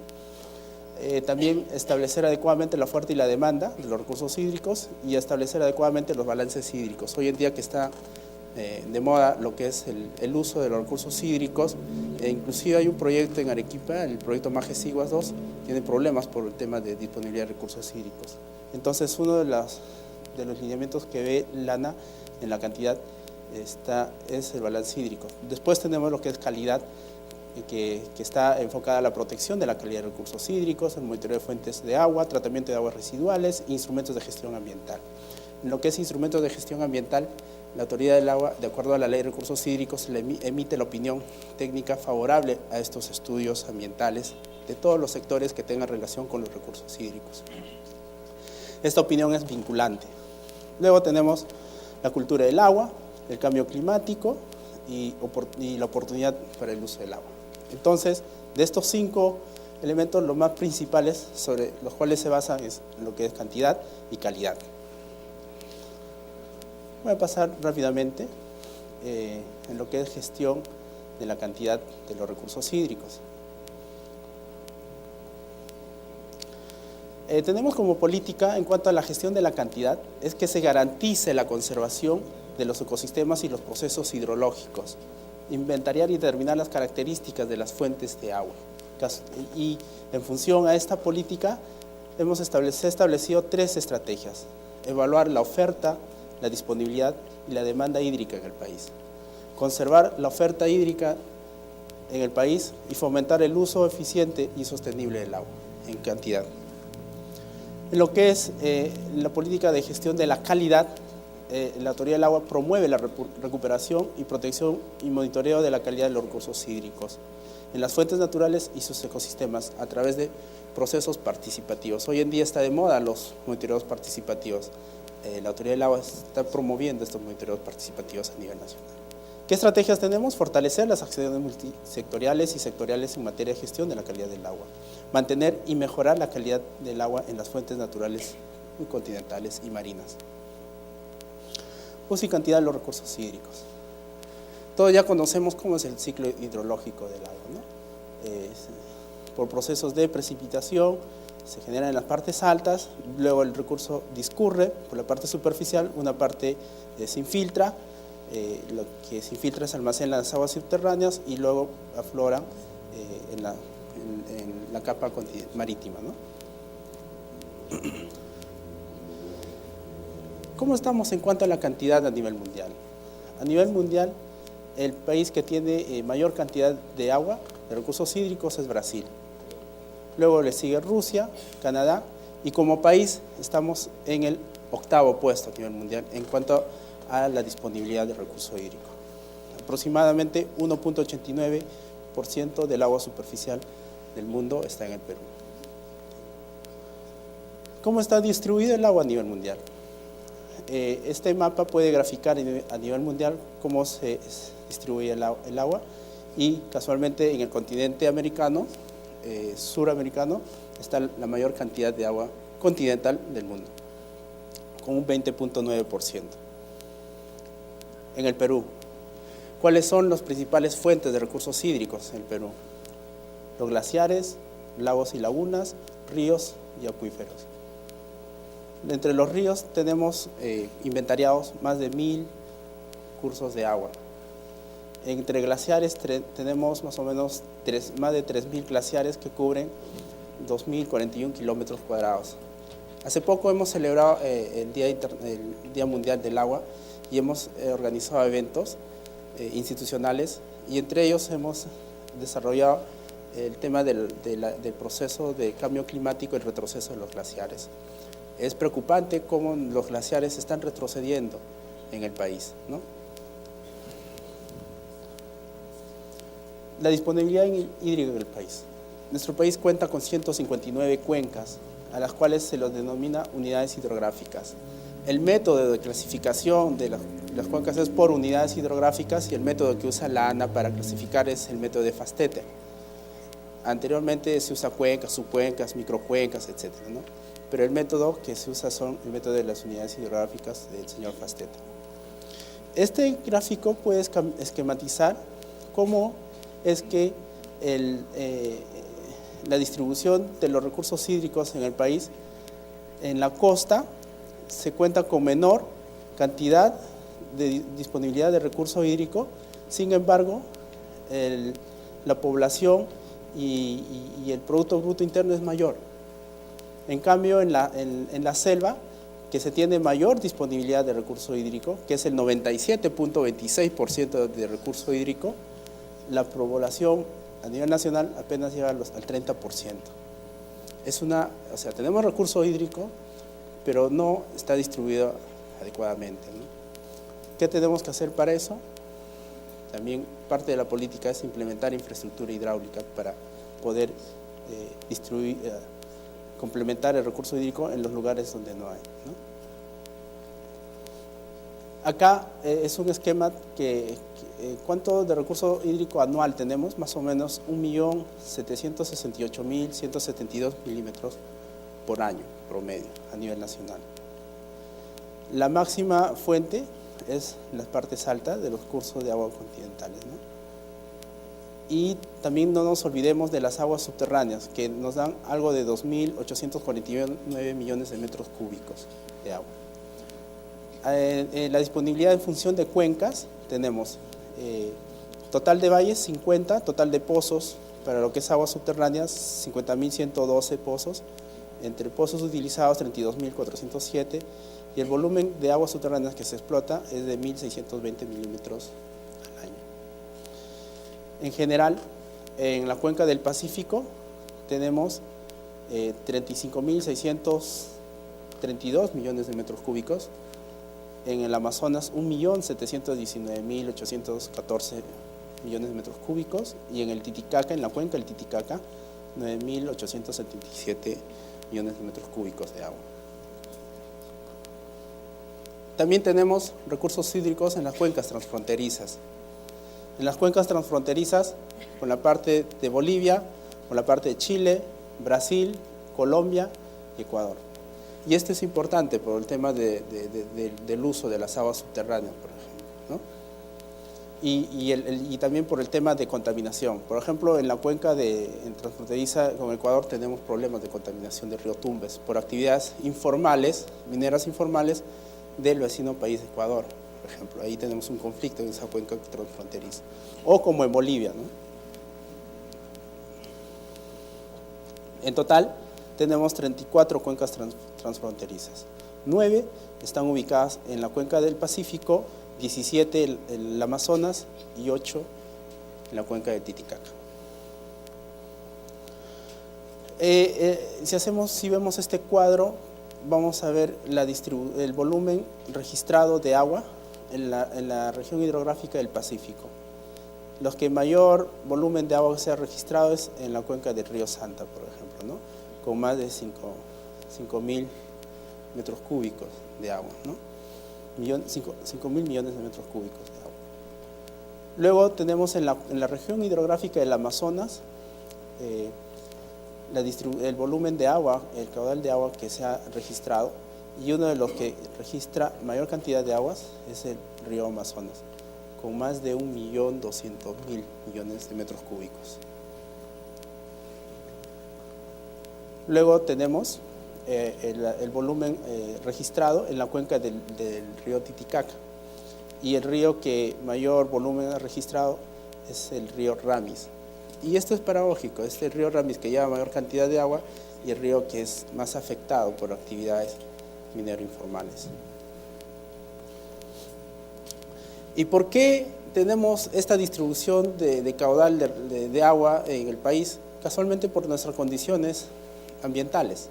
También establecer adecuadamente la oferta y la demanda de los recursos hídricos y establecer adecuadamente los balances hídricos. Hoy en día que está de moda lo que es el uso de los recursos hídricos, inclusive hay un proyecto en Arequipa, el proyecto Majes Iguas 2, tiene problemas por el tema de disponibilidad de recursos hídricos. Entonces uno de los lineamientos que ve la ANA en la cantidad es el balance hídrico. Después tenemos lo que es calidad, que está enfocada a la protección de la calidad de recursos hídricos, el monitoreo de fuentes de agua, tratamiento de aguas residuales e instrumentos de gestión ambiental. En lo que es instrumentos de gestión ambiental, la Autoridad del Agua, de acuerdo a la Ley de Recursos Hídricos, emite la opinión técnica favorable a estos estudios ambientales de todos los sectores que tengan relación con los recursos hídricos. Esta opinión es vinculante. Luego tenemos la cultura del agua, el cambio climático y la oportunidad para el uso del agua. Entonces, de estos 5 elementos, los más principales sobre los cuales se basan es en lo que es cantidad y calidad. Voy a pasar rápidamente en lo que es gestión de la cantidad de los recursos hídricos. Tenemos como política en cuanto a la gestión de la cantidad es que se garantice la conservación de los ecosistemas y los procesos hidrológicos, inventariar y determinar las características de las fuentes de agua. Y en función a esta política se establecido 3 estrategias: evaluar la oferta, la disponibilidad y la demanda hídrica en el país, conservar la oferta hídrica en el país y fomentar el uso eficiente y sostenible del agua en cantidad. En lo que es la política de gestión de la calidad, la Autoridad del Agua promueve la recuperación y protección y monitoreo de la calidad de los recursos hídricos en las fuentes naturales y sus ecosistemas a través de procesos participativos. Hoy en día está de moda los monitoreos participativos. La Autoridad del Agua está promoviendo estos monitoreos participativos a nivel nacional. ¿Qué estrategias tenemos? Fortalecer las acciones multisectoriales y sectoriales en materia de gestión de la calidad del agua. Mantener y mejorar la calidad del agua en las fuentes naturales, continentales y marinas. Uso y cantidad de los recursos hídricos. Todos ya conocemos cómo es el ciclo hidrológico del agua, ¿no? Por procesos de precipitación, se generan en las partes altas, luego el recurso discurre por la parte superficial, una parte se infiltra, lo que se infiltra se almacena en las aguas subterráneas y luego aflora en la capa marítima, ¿no? ¿Cómo estamos en cuanto a la cantidad a nivel mundial? A nivel mundial, el país que tiene mayor cantidad de agua, de recursos hídricos, es Brasil. Luego le sigue Rusia, Canadá, y como país estamos en el 8º puesto a nivel mundial en cuanto a la disponibilidad de recurso hídrico. Aproximadamente 1.89% del agua superficial del mundo está en el Perú. ¿Cómo está distribuido el agua a nivel mundial? Este mapa puede graficar a nivel mundial cómo se distribuye el agua, y casualmente en el continente americano, suramericano, está la mayor cantidad de agua continental del mundo, con un 20.9%. En el Perú, ¿cuáles son las principales fuentes de recursos hídricos en el Perú? Los glaciares, lagos y lagunas, ríos y acuíferos. Entre los ríos tenemos inventariados más de 1000 cursos de agua. Entre glaciares tenemos más o menos más de 3000 glaciares que cubren 2041 kilómetros cuadrados. Hace poco hemos celebrado el Día Mundial del Agua y hemos organizado eventos institucionales, y entre ellos hemos desarrollado el tema del proceso de cambio climático y el retroceso de los glaciares. Es preocupante cómo los glaciares están retrocediendo en el país, ¿no? La disponibilidad hídrica del país. Nuestro país cuenta con 159 cuencas, a las cuales se los denomina unidades hidrográficas. El método de clasificación de las cuencas es por unidades hidrográficas, y el método que usa la ANA para clasificar es el método de Fastete. Anteriormente se usa cuencas, subcuencas, microcuencas, etc., ¿no? Pero el método que se usa son el método de las unidades hidrográficas del señor Fastete. Este gráfico puede esquematizar cómo es que la distribución de los recursos hídricos en el país. En la costa se cuenta con menor cantidad de disponibilidad de recurso hídrico, sin embargo, la población y el Producto Bruto Interno es mayor. En cambio, en la selva, que se tiene mayor disponibilidad de recurso hídrico, que es el 97.26% de recurso hídrico, la población a nivel nacional apenas llega al 30%. O sea, tenemos recurso hídrico, pero no está distribuido adecuadamente, ¿no? ¿Qué tenemos que hacer para eso? También parte de la política es implementar infraestructura hidráulica para poder complementar el recurso hídrico en los lugares donde no hay, ¿no? Acá es un esquema que ¿cuánto de recurso hídrico anual tenemos? Más o menos 1.768.172 milímetros por año promedio a nivel nacional. La máxima fuente es las partes altas de los cursos de agua continentales, ¿no? Y también no nos olvidemos de las aguas subterráneas, que nos dan algo de 2.849 millones de metros cúbicos de agua. La disponibilidad en función de cuencas tenemos total de valles 50, total de pozos para lo que es aguas subterráneas 50.112 pozos, entre pozos utilizados 32.407, y el volumen de aguas subterráneas que se explota es de 1.620 milímetros al año. En general, en la cuenca del Pacífico tenemos 35.632 millones de metros cúbicos, en el Amazonas 1.719.814 millones de metros cúbicos, y en el Titicaca, en la cuenca del Titicaca, 9.877 millones de metros cúbicos de agua. También tenemos recursos hídricos en las cuencas transfronterizas. En las cuencas transfronterizas, con la parte de Bolivia, con la parte de Chile, Brasil, Colombia y Ecuador. Y esto es importante por el tema del uso de las aguas subterráneas, por ejemplo, ¿no? Y también por el tema de contaminación. Por ejemplo, en la cuenca transfronteriza con Ecuador tenemos problemas de contaminación del río Tumbes por actividades informales, mineras informales, del vecino país de Ecuador, por ejemplo. Ahí tenemos un conflicto en esa cuenca transfronteriza. O como en Bolivia, ¿no? En total, tenemos 34 cuencas transfronterizas. 9 están ubicadas en la cuenca del Pacífico, 17 en el Amazonas y 8 en la cuenca del Titicaca. Si vemos este cuadro, vamos a ver el volumen registrado de agua en la región hidrográfica del Pacífico. Los que mayor volumen de agua se ha registrado es en la cuenca del río Santa, por ejemplo, ¿no? Con más de 5.000 metros cúbicos de agua, ¿no? 5.000 millones de metros cúbicos de agua. Luego tenemos en la región hidrográfica del Amazonas el volumen de agua, el caudal de agua que se ha registrado, y uno de los que registra mayor cantidad de aguas es el río Amazonas, con más de 1.200.000 millones de metros cúbicos. Luego tenemos el volumen registrado en la cuenca del río Titicaca, y el río que mayor volumen ha registrado es el río Ramis. Y esto es paradójico, es el río Ramis que lleva mayor cantidad de agua y el río que es más afectado por actividades minero-informales. ¿Y por qué tenemos esta distribución de caudal de agua en el país? Casualmente por nuestras condiciones ambientales.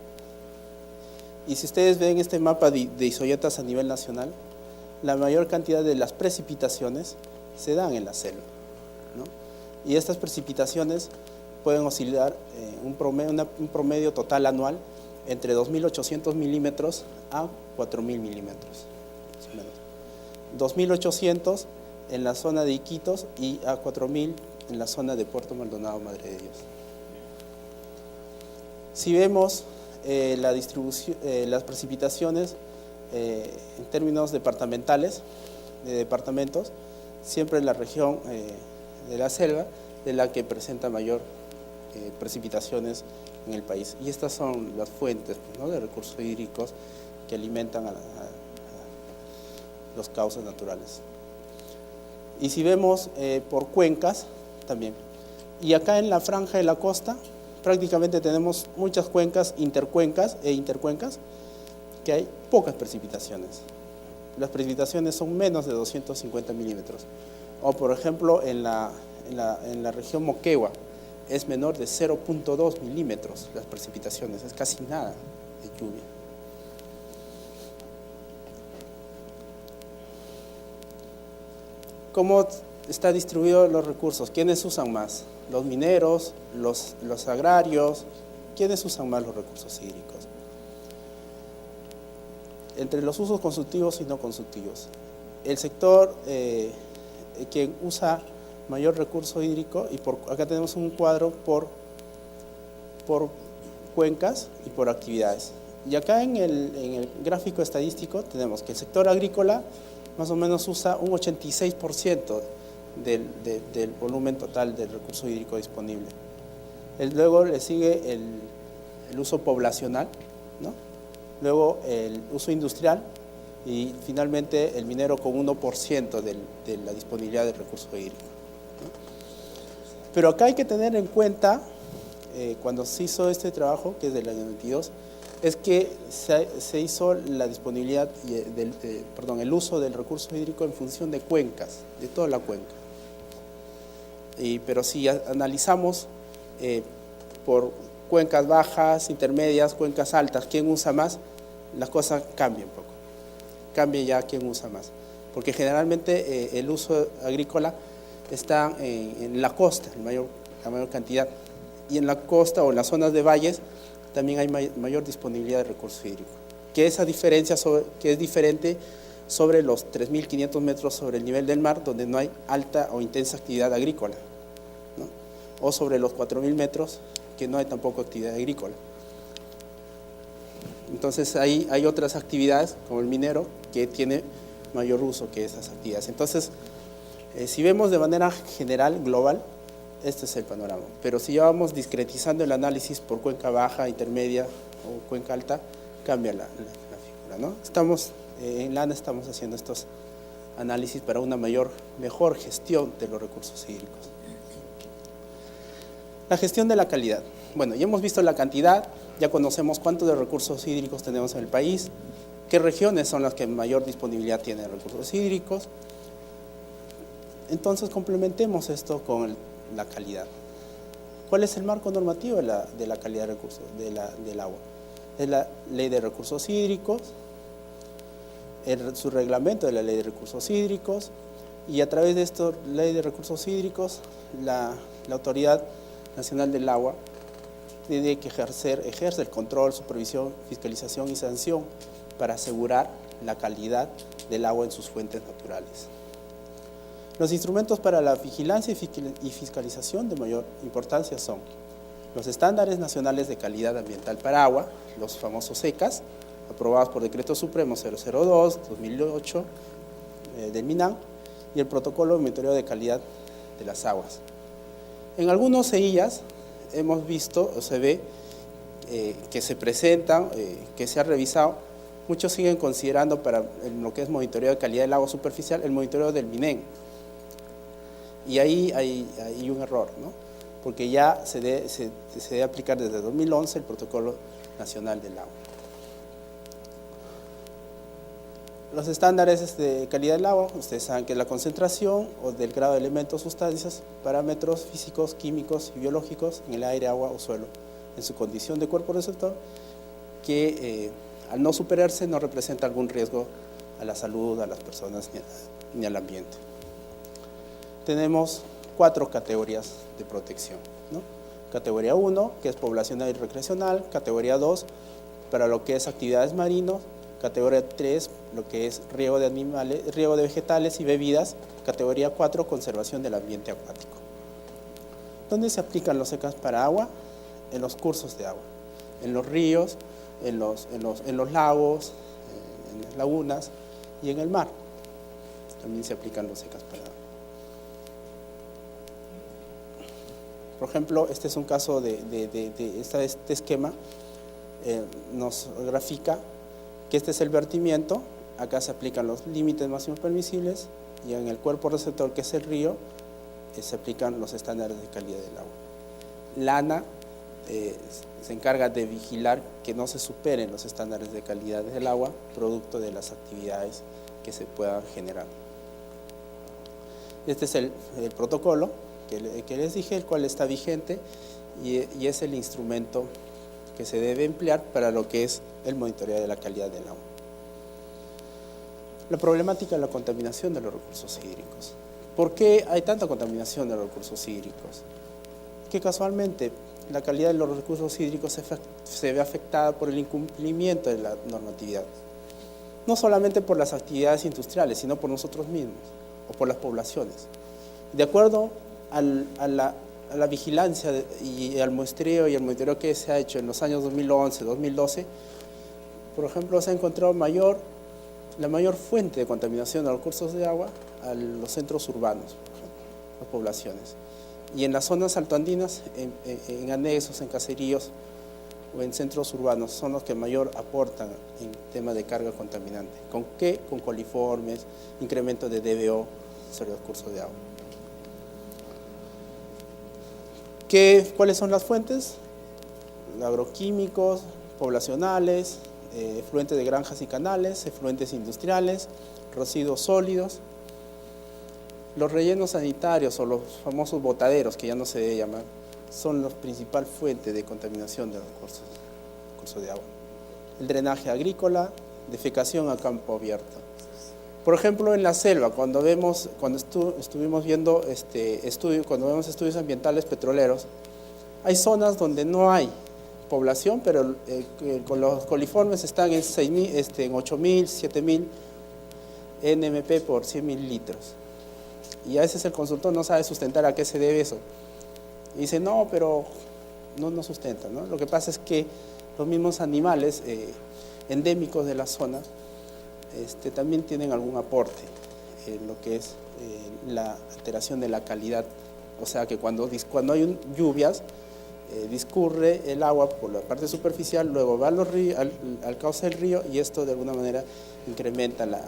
Y si ustedes ven este mapa de isoyetas a nivel nacional, la mayor cantidad de las precipitaciones se dan en la selva, ¿no? Y estas precipitaciones pueden oscilar un promedio total anual entre 2.800 milímetros a 4.000 milímetros, más o menos. 2.800 en la zona de Iquitos y a 4.000 en la zona de Puerto Maldonado, Madre de Dios. Si vemos la distribución, las precipitaciones en términos departamentales, de departamentos, siempre en la región de la selva de la que presenta mayor precipitaciones en el país. Y estas son las fuentes, ¿no?, de recursos hídricos que alimentan a los cauces naturales. Y si vemos por cuencas también, y acá en la franja de la costa prácticamente tenemos muchas cuencas, intercuencas que hay pocas precipitaciones. Las precipitaciones son menos de 250 milímetros. O por ejemplo en la región Moquegua es menor de 0.2 milímetros las precipitaciones, es casi nada de lluvia. ¿Cómo está distribuido los recursos? ¿Quiénes usan más? ¿Los mineros? ¿Los agrarios? ¿Quiénes usan más los recursos hídricos? Entre los usos consultivos y no consultivos. El sector que usa mayor recurso hídrico, y acá tenemos un cuadro por cuencas y por actividades. Y acá en el gráfico estadístico tenemos que el sector agrícola más o menos usa un 86% del volumen total del recurso hídrico disponible. Luego le sigue el uso poblacional, ¿no? Luego el uso industrial y finalmente el minero con 1% de la disponibilidad del recurso hídrico, ¿no? Pero acá hay que tener en cuenta, cuando se hizo este trabajo, que es del año 22, es que se hizo la disponibilidad, el uso del recurso hídrico en función de cuencas, de toda la cuenca. Pero si analizamos por cuencas bajas, intermedias, cuencas altas, ¿quién usa más? Las cosas cambian un poco. Cambia ya quién usa más. Porque generalmente el uso agrícola está en la costa, la mayor cantidad. Y en la costa o en las zonas de valles también hay mayor disponibilidad de recursos hídricos. Que esa diferencia que es diferente sobre los 3.500 metros sobre el nivel del mar, donde no hay alta o intensa actividad agrícola, ¿no? O sobre los 4.000 metros, que no hay tampoco actividad agrícola. Entonces ahí hay otras actividades, como el minero, que tiene mayor uso que esas actividades. Entonces, si vemos de manera general, global, este es el panorama. Pero si ya vamos discretizando el análisis por cuenca baja, intermedia o cuenca alta, cambia la figura, ¿no? En LANA estamos haciendo estos análisis para una mejor gestión de los recursos hídricos. La gestión de la calidad. Bueno, ya hemos visto la cantidad, ya conocemos cuántos de recursos hídricos tenemos en el país, qué regiones son las que mayor disponibilidad tienen de recursos hídricos. Entonces complementemos esto con la calidad. ¿Cuál es el marco normativo de la calidad de recursos del agua? Es la Ley de Recursos Hídricos, su reglamento de la Ley de Recursos Hídricos, y a través de esta Ley de Recursos Hídricos, la Autoridad Nacional del Agua tiene que ejerce el control, supervisión, fiscalización y sanción para asegurar la calidad del agua en sus fuentes naturales. Los instrumentos para la vigilancia y fiscalización de mayor importancia son los estándares nacionales de calidad ambiental para agua, los famosos ECAS, aprobados por Decreto Supremo 002/2008 del MINAM, y el Protocolo de Monitoreo de Calidad de las Aguas. En algunos CEIAS hemos visto, o se ve, que se presentan, que se ha revisado, muchos siguen considerando para lo que es monitoreo de calidad del agua superficial, el monitoreo del MINEM. Y ahí hay un error, ¿no? Porque ya se debe aplicar desde 2011 el Protocolo Nacional del Agua. Los estándares de calidad del agua, ustedes saben que es la concentración o del grado de elementos, sustancias, parámetros físicos, químicos y biológicos en el aire, agua o suelo, en su condición de cuerpo receptor, que al no superarse no representa algún riesgo a la salud, a las personas ni al ambiente. Tenemos 4 categorías de protección, ¿no? Categoría 1, que es poblacional y recreacional; categoría 2, para lo que es actividades marinas; categoría 3, lo que es riego de animales, riego de vegetales y bebidas; categoría 4, conservación del ambiente acuático. ¿Dónde se aplican los ECAS para agua? En los cursos de agua, en los ríos, en los lagos, en las lagunas y en el mar. También se aplican los ECAS para agua. Por ejemplo, este es un caso este esquema, nos grafica que este es el vertimiento. Acá se aplican los límites máximos permisibles, y en el cuerpo receptor, que es el río, se aplican los estándares de calidad del agua. La ANA se encarga de vigilar que no se superen los estándares de calidad del agua, producto de las actividades que se puedan generar. Este es el protocolo que les dije, el cual está vigente, y es el instrumento que se debe emplear para lo que es el monitoreo de la calidad del agua. La problemática de la contaminación de los recursos hídricos. ¿Por qué hay tanta contaminación de los recursos hídricos? Que casualmente la calidad de los recursos hídricos se ve afectada por el incumplimiento de la normatividad. No solamente por las actividades industriales, sino por nosotros mismos o por las poblaciones. De acuerdo a la vigilancia y al muestreo y el monitoreo que se ha hecho en los años 2011, 2012, por ejemplo, se ha encontrado la mayor fuente de contaminación de recursos de agua a los centros urbanos, por ejemplo, las poblaciones. Y en las zonas altoandinas, en anexos, en caseríos o en centros urbanos, son los que mayor aportan en tema de carga contaminante. ¿Con qué? Con coliformes, incremento de DBO sobre los cursos de agua. ¿Cuáles son las fuentes? Agroquímicos, poblacionales, efluentes de granjas y canales, efluentes industriales, residuos sólidos. Los rellenos sanitarios o los famosos botaderos, que ya no se debe llamar, son la principal fuente de contaminación de los cursos de agua. El drenaje agrícola, defecación a campo abierto. Por ejemplo, en la selva, cuando vemos estudios ambientales petroleros, hay zonas donde no hay población, pero con los coliformes están en 8.000, 7.000 NMP por 100.000 litros. Y a veces el consultor no sabe sustentar a qué se debe eso. Y dice, no, pero no sustenta, ¿no? Lo que pasa es que los mismos animales endémicos de la zona también tienen algún aporte en lo que es la alteración de la calidad. O sea que cuando hay lluvias, discurre el agua por la parte superficial, luego va al cauce del río, y esto de alguna manera incrementa la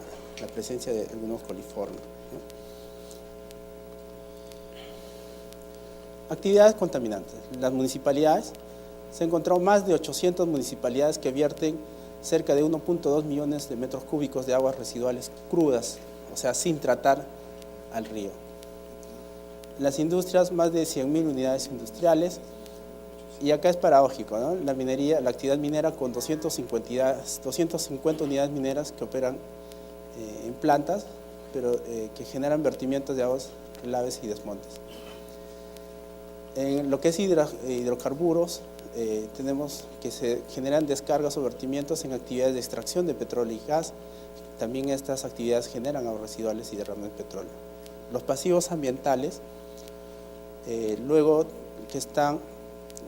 presencia de algunos coliformes, ¿no? Actividades contaminantes. Las municipalidades, se han encontrado más de 800 municipalidades que vierten cerca de 1.2 millones de metros cúbicos de aguas residuales crudas, o sea, sin tratar al río. Las industrias, más de 100.000 unidades industriales, y acá es paradójico, ¿no? La actividad minera con 250 unidades mineras que operan en plantas, pero que generan vertimientos de aguas, relaves y desmontes. En lo que es hidrocarburos, tenemos que se generan descargas o vertimientos en actividades de extracción de petróleo y gas. También estas actividades generan aguas residuales y derrames de petróleo. Los pasivos ambientales, luego que están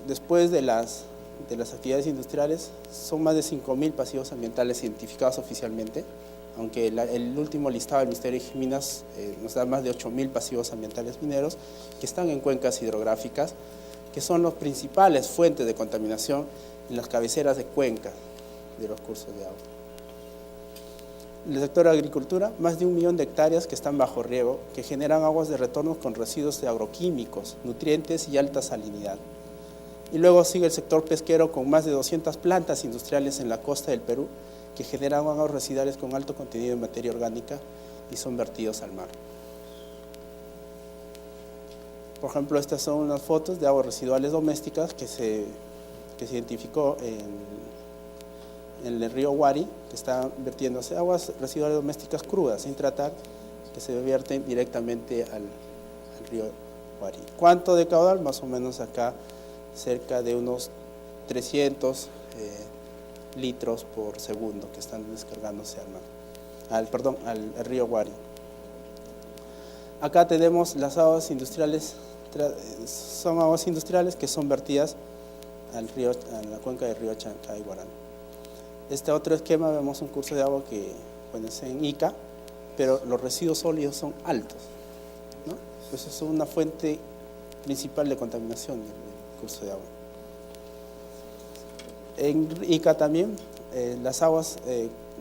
después de las actividades industriales, son más de 5.000 pasivos ambientales identificados oficialmente, aunque el último listado del Ministerio de Minas nos da más de 8.000 pasivos ambientales mineros que están en cuencas hidrográficas, que son las principales fuentes de contaminación en las cabeceras de cuenca de los cursos de agua. En el sector de agricultura, más de 1 millón de hectáreas que están bajo riego, que generan aguas de retorno con residuos de agroquímicos, nutrientes y alta salinidad. Y luego sigue el sector pesquero con más de 200 plantas industriales en la costa del Perú, que generan aguas residuales con alto contenido de materia orgánica y son vertidos al mar. Por ejemplo, estas son unas fotos de aguas residuales domésticas que se identificó en el río Huari, que están vertiéndose aguas residuales domésticas crudas, sin tratar, que se vierten directamente al río Huari. ¿Cuánto de caudal? Más o menos acá cerca de unos 300 litros por segundo que están descargándose al río Huari. Acá tenemos las aguas industriales, son aguas industriales que son vertidas a la cuenca del río Chancay Guarán. Este otro esquema vemos un curso de agua que es en Ica, pero los residuos sólidos son altos, ¿no? Pues es una fuente principal de contaminación del curso de agua. En Ica también, las aguas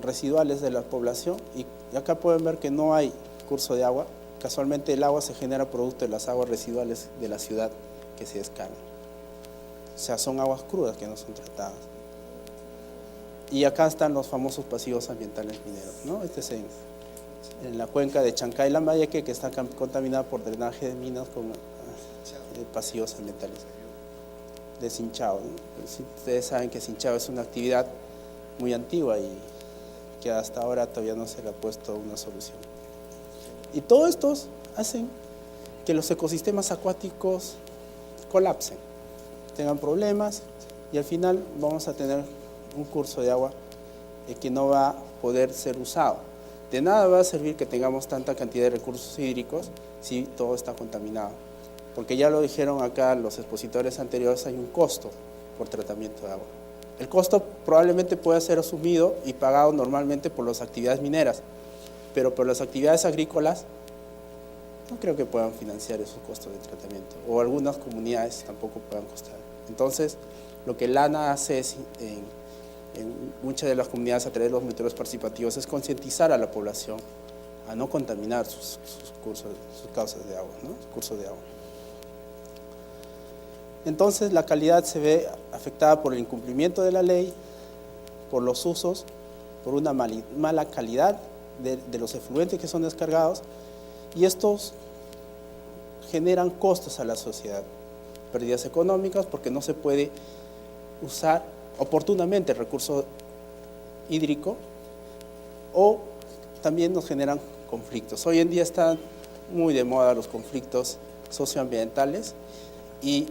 residuales de la población, y acá pueden ver que no hay curso de agua. Casualmente el agua se genera producto de las aguas residuales de la ciudad que se descargan. O sea, son aguas crudas que no son tratadas. Y acá están los famosos pasivos ambientales mineros, ¿no? Este es en la cuenca de Chancay Lambayeque, que está contaminada por drenaje de minas con pasivos ambientales de Sinchao, ¿no? Ustedes saben que Sinchao es una actividad muy antigua y que hasta ahora todavía no se le ha puesto una solución. Y todo esto hacen que los ecosistemas acuáticos colapsen, tengan problemas y al final vamos a tener un curso de agua que no va a poder ser usado. De nada va a servir que tengamos tanta cantidad de recursos hídricos si todo está contaminado. Porque ya lo dijeron acá los expositores anteriores, hay un costo por tratamiento de agua. El costo probablemente pueda ser asumido y pagado normalmente por las actividades mineras, pero por las actividades agrícolas no creo que puedan financiar esos costos de tratamiento, o algunas comunidades tampoco puedan costar. Entonces, lo que LANA hace es, en muchas de las comunidades a través de los monitoreos participativos es concientizar a la población a no contaminar sus causas de agua, ¿no? Cursos de agua. Entonces la calidad se ve afectada por el incumplimiento de la ley, por los usos, por una mala calidad de los efluentes que son descargados, y estos generan costos a la sociedad, pérdidas económicas porque no se puede usar oportunamente el recurso hídrico, o también nos generan conflictos. Hoy en día están muy de moda los conflictos socioambientales y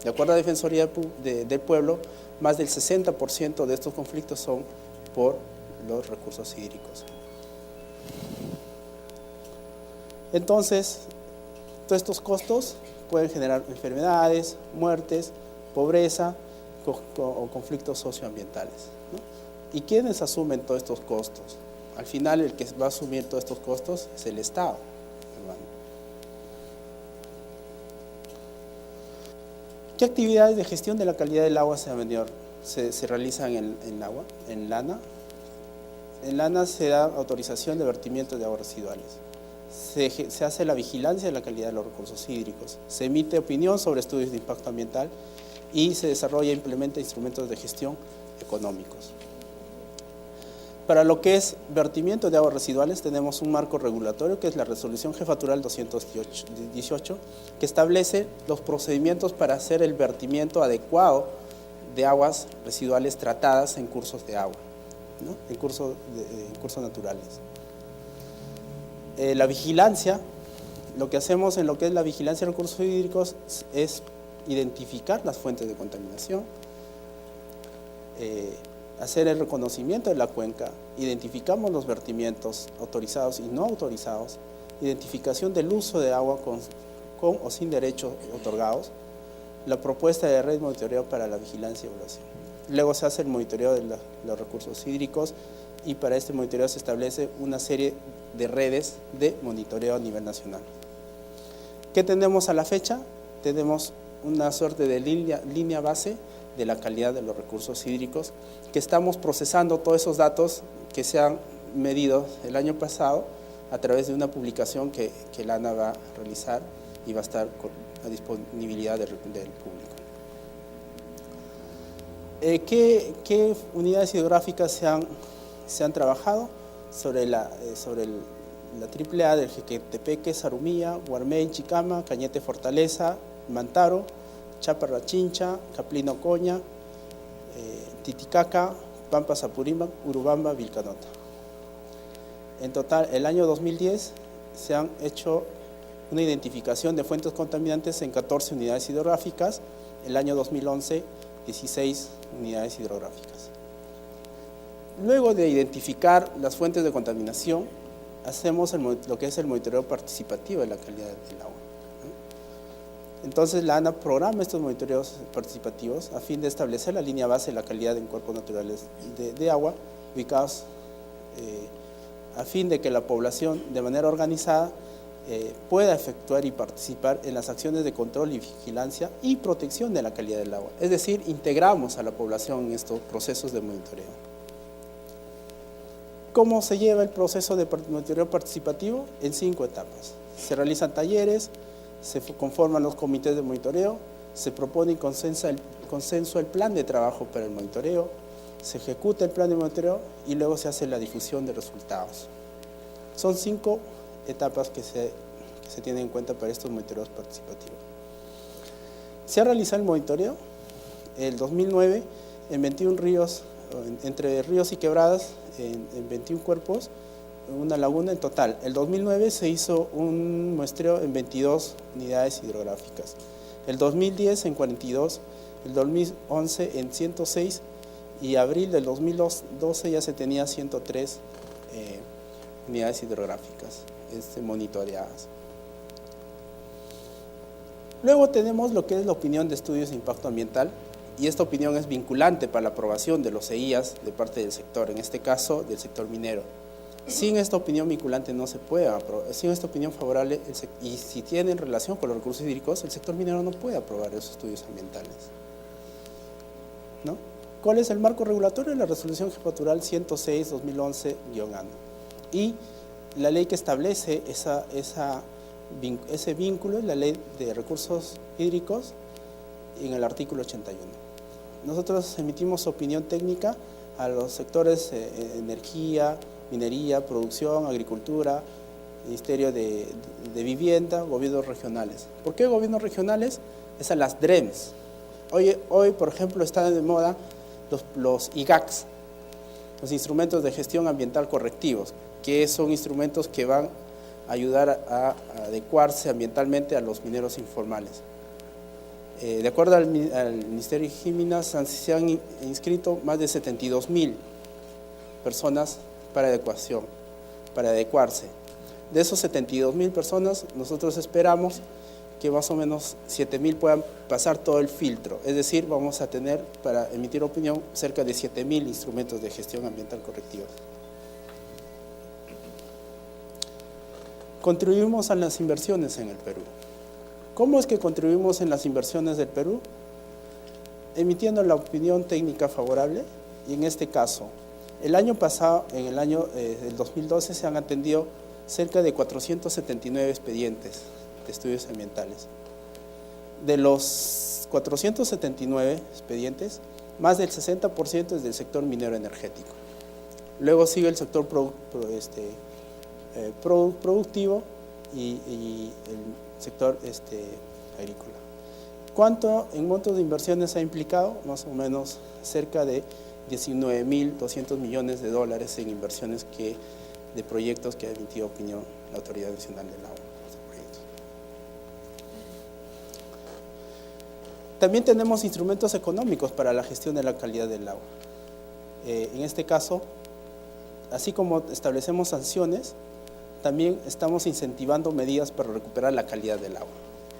de acuerdo a la Defensoría del Pueblo, más del 60% de estos conflictos son por los recursos hídricos. Entonces, todos estos costos pueden generar enfermedades, muertes, pobreza o conflictos socioambientales, ¿no? ¿Y quiénes asumen todos estos costos? Al final, el que va a asumir todos estos costos es el Estado, hermano. ¿Qué actividades de gestión de la calidad del agua se realizan en agua, en LANA? En LANA se da autorización de vertimiento de aguas residuales. Se hace la vigilancia de la calidad de los recursos hídricos. Se emite opinión sobre estudios de impacto ambiental y se desarrolla e implementa instrumentos de gestión económicos. Para lo que es vertimiento de aguas residuales tenemos un marco regulatorio que es la Resolución Jefatural 218, que establece los procedimientos para hacer el vertimiento adecuado de aguas residuales tratadas en cursos de agua. ¿no? en cursos naturales. La vigilancia, lo que hacemos en lo que es la vigilancia de recursos hídricos es identificar las fuentes de contaminación, hacer el reconocimiento de la cuenca, identificamos los vertimientos autorizados y no autorizados, identificación del uso de agua con o sin derechos otorgados, la propuesta de red de monitoreo para la vigilancia y evaluación. Luego se hace el monitoreo de los recursos hídricos y para este monitoreo se establece una serie de redes de monitoreo a nivel nacional. ¿Qué tenemos a la fecha? Tenemos una suerte de línea base de la calidad de los recursos hídricos, que estamos procesando todos esos datos que se han medido el año pasado a través de una publicación que la ANA va a realizar y va a estar a disponibilidad del público. ¿Qué unidades hidrográficas se han trabajado? Sobre la AAA del Jequetepeque, Sarumía, Guarmey, Chicama, Cañete Fortaleza, Mantaro, Chaparra Chincha, Caplino Coña, Titicaca, Pampas Apurímac, Urubamba, Vilcanota. En total, el año 2010 se han hecho una identificación de fuentes contaminantes en 14 unidades hidrográficas, el año 2011 16 unidades hidrográficas. Luego de identificar las fuentes de contaminación, hacemos lo que es el monitoreo participativo de la calidad del agua. Entonces la ANA programa estos monitoreos participativos a fin de establecer la línea base de la calidad en cuerpos naturales de agua ubicados a fin de que la población de manera organizada pueda efectuar y participar en las acciones de control y vigilancia y protección de la calidad del agua. Es decir, integramos a la población en estos procesos de monitoreo. ¿Cómo se lleva el proceso de monitoreo participativo? En 5 etapas. Se realizan talleres, se conforman los comités de monitoreo, se propone y consenso el plan de trabajo para el monitoreo, se ejecuta el plan de monitoreo y luego se hace la difusión de resultados. Son 5 etapas que se tienen en cuenta para estos monitoreos participativos. Se ha realizado el monitoreo el 2009 en 21 ríos, entre ríos y quebradas, en 21 cuerpos, una laguna en total. El 2009 se hizo un muestreo en 22 unidades hidrográficas, el 2010 en 42, el 2011 en 106 y abril del 2012 ya se tenía 103 unidades hidrográficas monitoreadas. Luego tenemos lo que es la opinión de estudios de impacto ambiental, y esta opinión es vinculante para la aprobación de los EIAs de parte del sector, en este caso del sector minero. Sin esta opinión vinculante no se puede aprobar, sin esta opinión favorable, y si tienen relación con los recursos hídricos, el sector minero no puede aprobar esos estudios ambientales, ¿no? ¿Cuál es el marco regulatorio? La resolución jeefatural 106-2011-ANA. Y la ley que establece ese vínculo es la ley de recursos hídricos en el artículo 81. Nosotros emitimos opinión técnica a los sectores energía, minería, producción, agricultura, Ministerio de Vivienda, gobiernos regionales. ¿Por qué gobiernos regionales? Es a las DREMS. Hoy, por ejemplo, están de moda los IGACs, los instrumentos de gestión ambiental correctivos, que son instrumentos que van a ayudar a adecuarse ambientalmente a los mineros informales. De acuerdo al Ministerio de Giminas, se han inscrito más de 72,000 personas para adecuarse. De esos 72,000 personas, nosotros esperamos que más o menos 7,000 puedan pasar todo el filtro. Es decir, vamos a tener, para emitir opinión, cerca de 7,000 instrumentos de gestión ambiental correctiva. Contribuimos a las inversiones en el Perú. ¿Cómo es que contribuimos en las inversiones del Perú? Emitiendo la opinión técnica favorable, y en este caso, el año pasado, en el año del 2012, se han atendido cerca de 479 expedientes de estudios ambientales. De los 479 expedientes, más del 60% es del sector minero energético. Luego sigue el sector productivo y el sector agrícola. ¿Cuánto en montos de inversiones ha implicado? Más o menos cerca de $19.200 millones en inversiones de proyectos que ha emitido opinión la Autoridad Nacional del Agua. También tenemos instrumentos económicos para la gestión de la calidad del agua. En este caso, así como establecemos sanciones, también estamos incentivando medidas para recuperar la calidad del agua.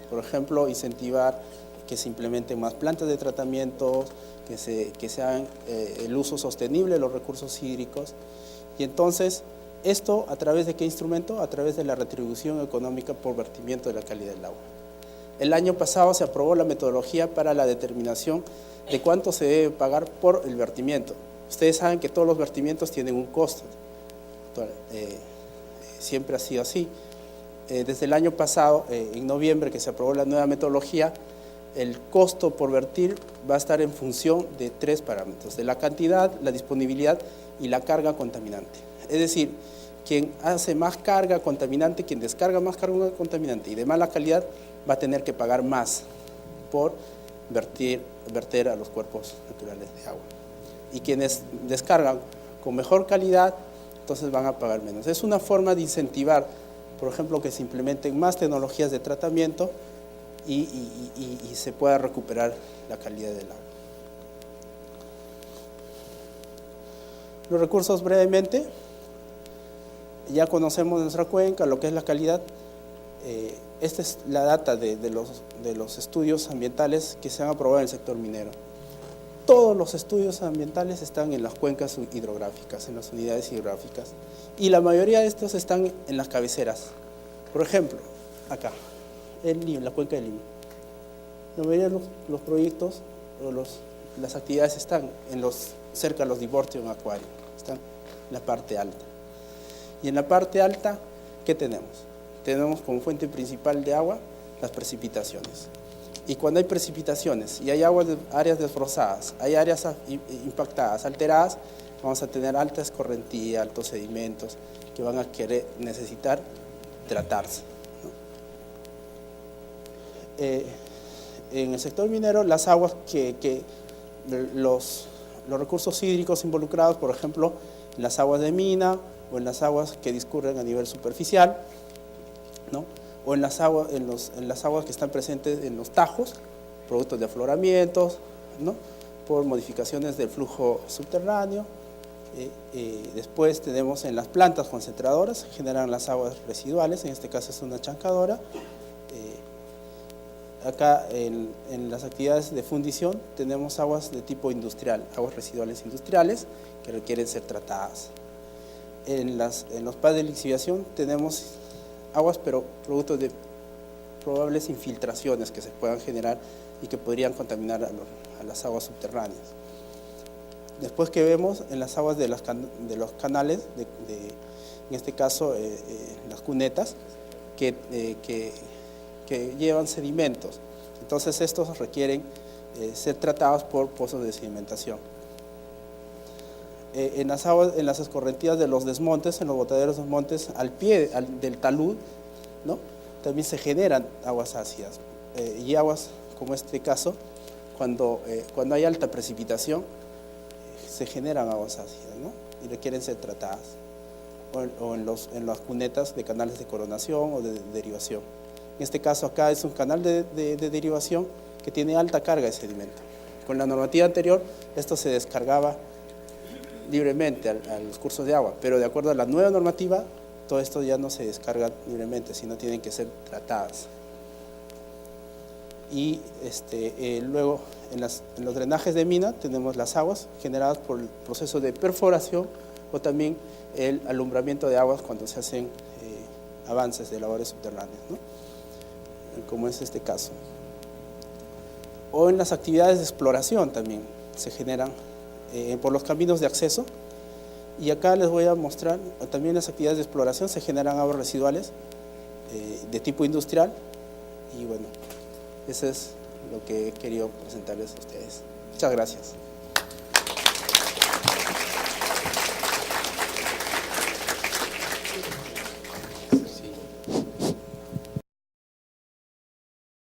Por ejemplo, incentivar que se implementen más plantas de tratamiento, que se hagan el uso sostenible de los recursos hídricos. Y entonces, esto, ¿a través de qué instrumento? A través de la retribución económica por vertimiento de la calidad del agua. El año pasado se aprobó la metodología para la determinación de cuánto se debe pagar por el vertimiento. Ustedes saben que todos los vertimientos tienen un costo. Siempre ha sido así. Desde el año pasado, en noviembre, que se aprobó la nueva metodología, el costo por vertir va a estar en función de 3 parámetros: de la cantidad, la disponibilidad y la carga contaminante. Es decir, quien hace más carga contaminante, quien descarga más carga contaminante y de mala calidad, va a tener que pagar más por verter a los cuerpos naturales de agua. Y quienes descargan con mejor calidad, entonces van a pagar menos. Es una forma de incentivar, por ejemplo, que se implementen más tecnologías de tratamiento y se pueda recuperar la calidad del agua. Los recursos brevemente. Ya conocemos nuestra cuenca, lo que es la calidad. Esta es la data de los estudios ambientales que se han aprobado en el sector minero. Todos los estudios ambientales están en las cuencas hidrográficas, en las unidades hidrográficas, y la mayoría de estos están en las cabeceras. Por ejemplo, acá, la cuenca del Lima. La mayoría de los proyectos o las actividades están cerca de los Divortion Aquarium, están en la parte alta. Y en la parte alta, ¿qué tenemos? Tenemos como fuente principal de agua las precipitaciones. Y cuando hay precipitaciones y hay áreas desbrozadas, hay áreas impactadas, alteradas, vamos a tener alta escorrentía, altos sedimentos que van a necesitar tratarse, ¿no? En el sector minero, las aguas los recursos hídricos involucrados, por ejemplo, en las aguas de mina o en las aguas que discurren a nivel superficial, ¿no? O en las aguas que están presentes en los tajos, productos de afloramientos, ¿no? Por modificaciones del flujo subterráneo. Después tenemos en las plantas concentradoras, se generan las aguas residuales, en este caso es una chancadora. Acá en las actividades de fundición tenemos aguas de tipo industrial, aguas residuales industriales que requieren ser tratadas. En los pads de lixiviación tenemos aguas, pero producto de probables infiltraciones que se puedan generar y que podrían contaminar a las aguas subterráneas. Después que vemos en las aguas de los canales, en este caso las cunetas, que llevan sedimentos. Entonces estos requieren ser tratados por pozos de sedimentación. En las escorrentías de los desmontes, en los botaderos de montes, al pie del talud, ¿no? También se generan aguas ácidas. Y aguas, como este caso, cuando hay alta precipitación, se generan aguas ácidas, ¿no? Y requieren ser tratadas. O en las cunetas de canales de coronación o de derivación. En este caso acá es un canal de derivación que tiene alta carga de sedimento. Con la normativa anterior, esto se descargaba libremente a los cursos de agua, pero de acuerdo a la nueva normativa, todo esto ya no se descarga libremente, sino tienen que ser tratadas. Y luego en los drenajes de mina tenemos las aguas generadas por el proceso de perforación o también el alumbramiento de aguas cuando se hacen avances de labores subterráneas, ¿no? Como es este caso. O en las actividades de exploración también se generan por los caminos de acceso, y acá les voy a mostrar también las actividades de exploración. Se generan aguas residuales de tipo industrial, y bueno, eso es lo que he querido presentarles a ustedes. Muchas gracias.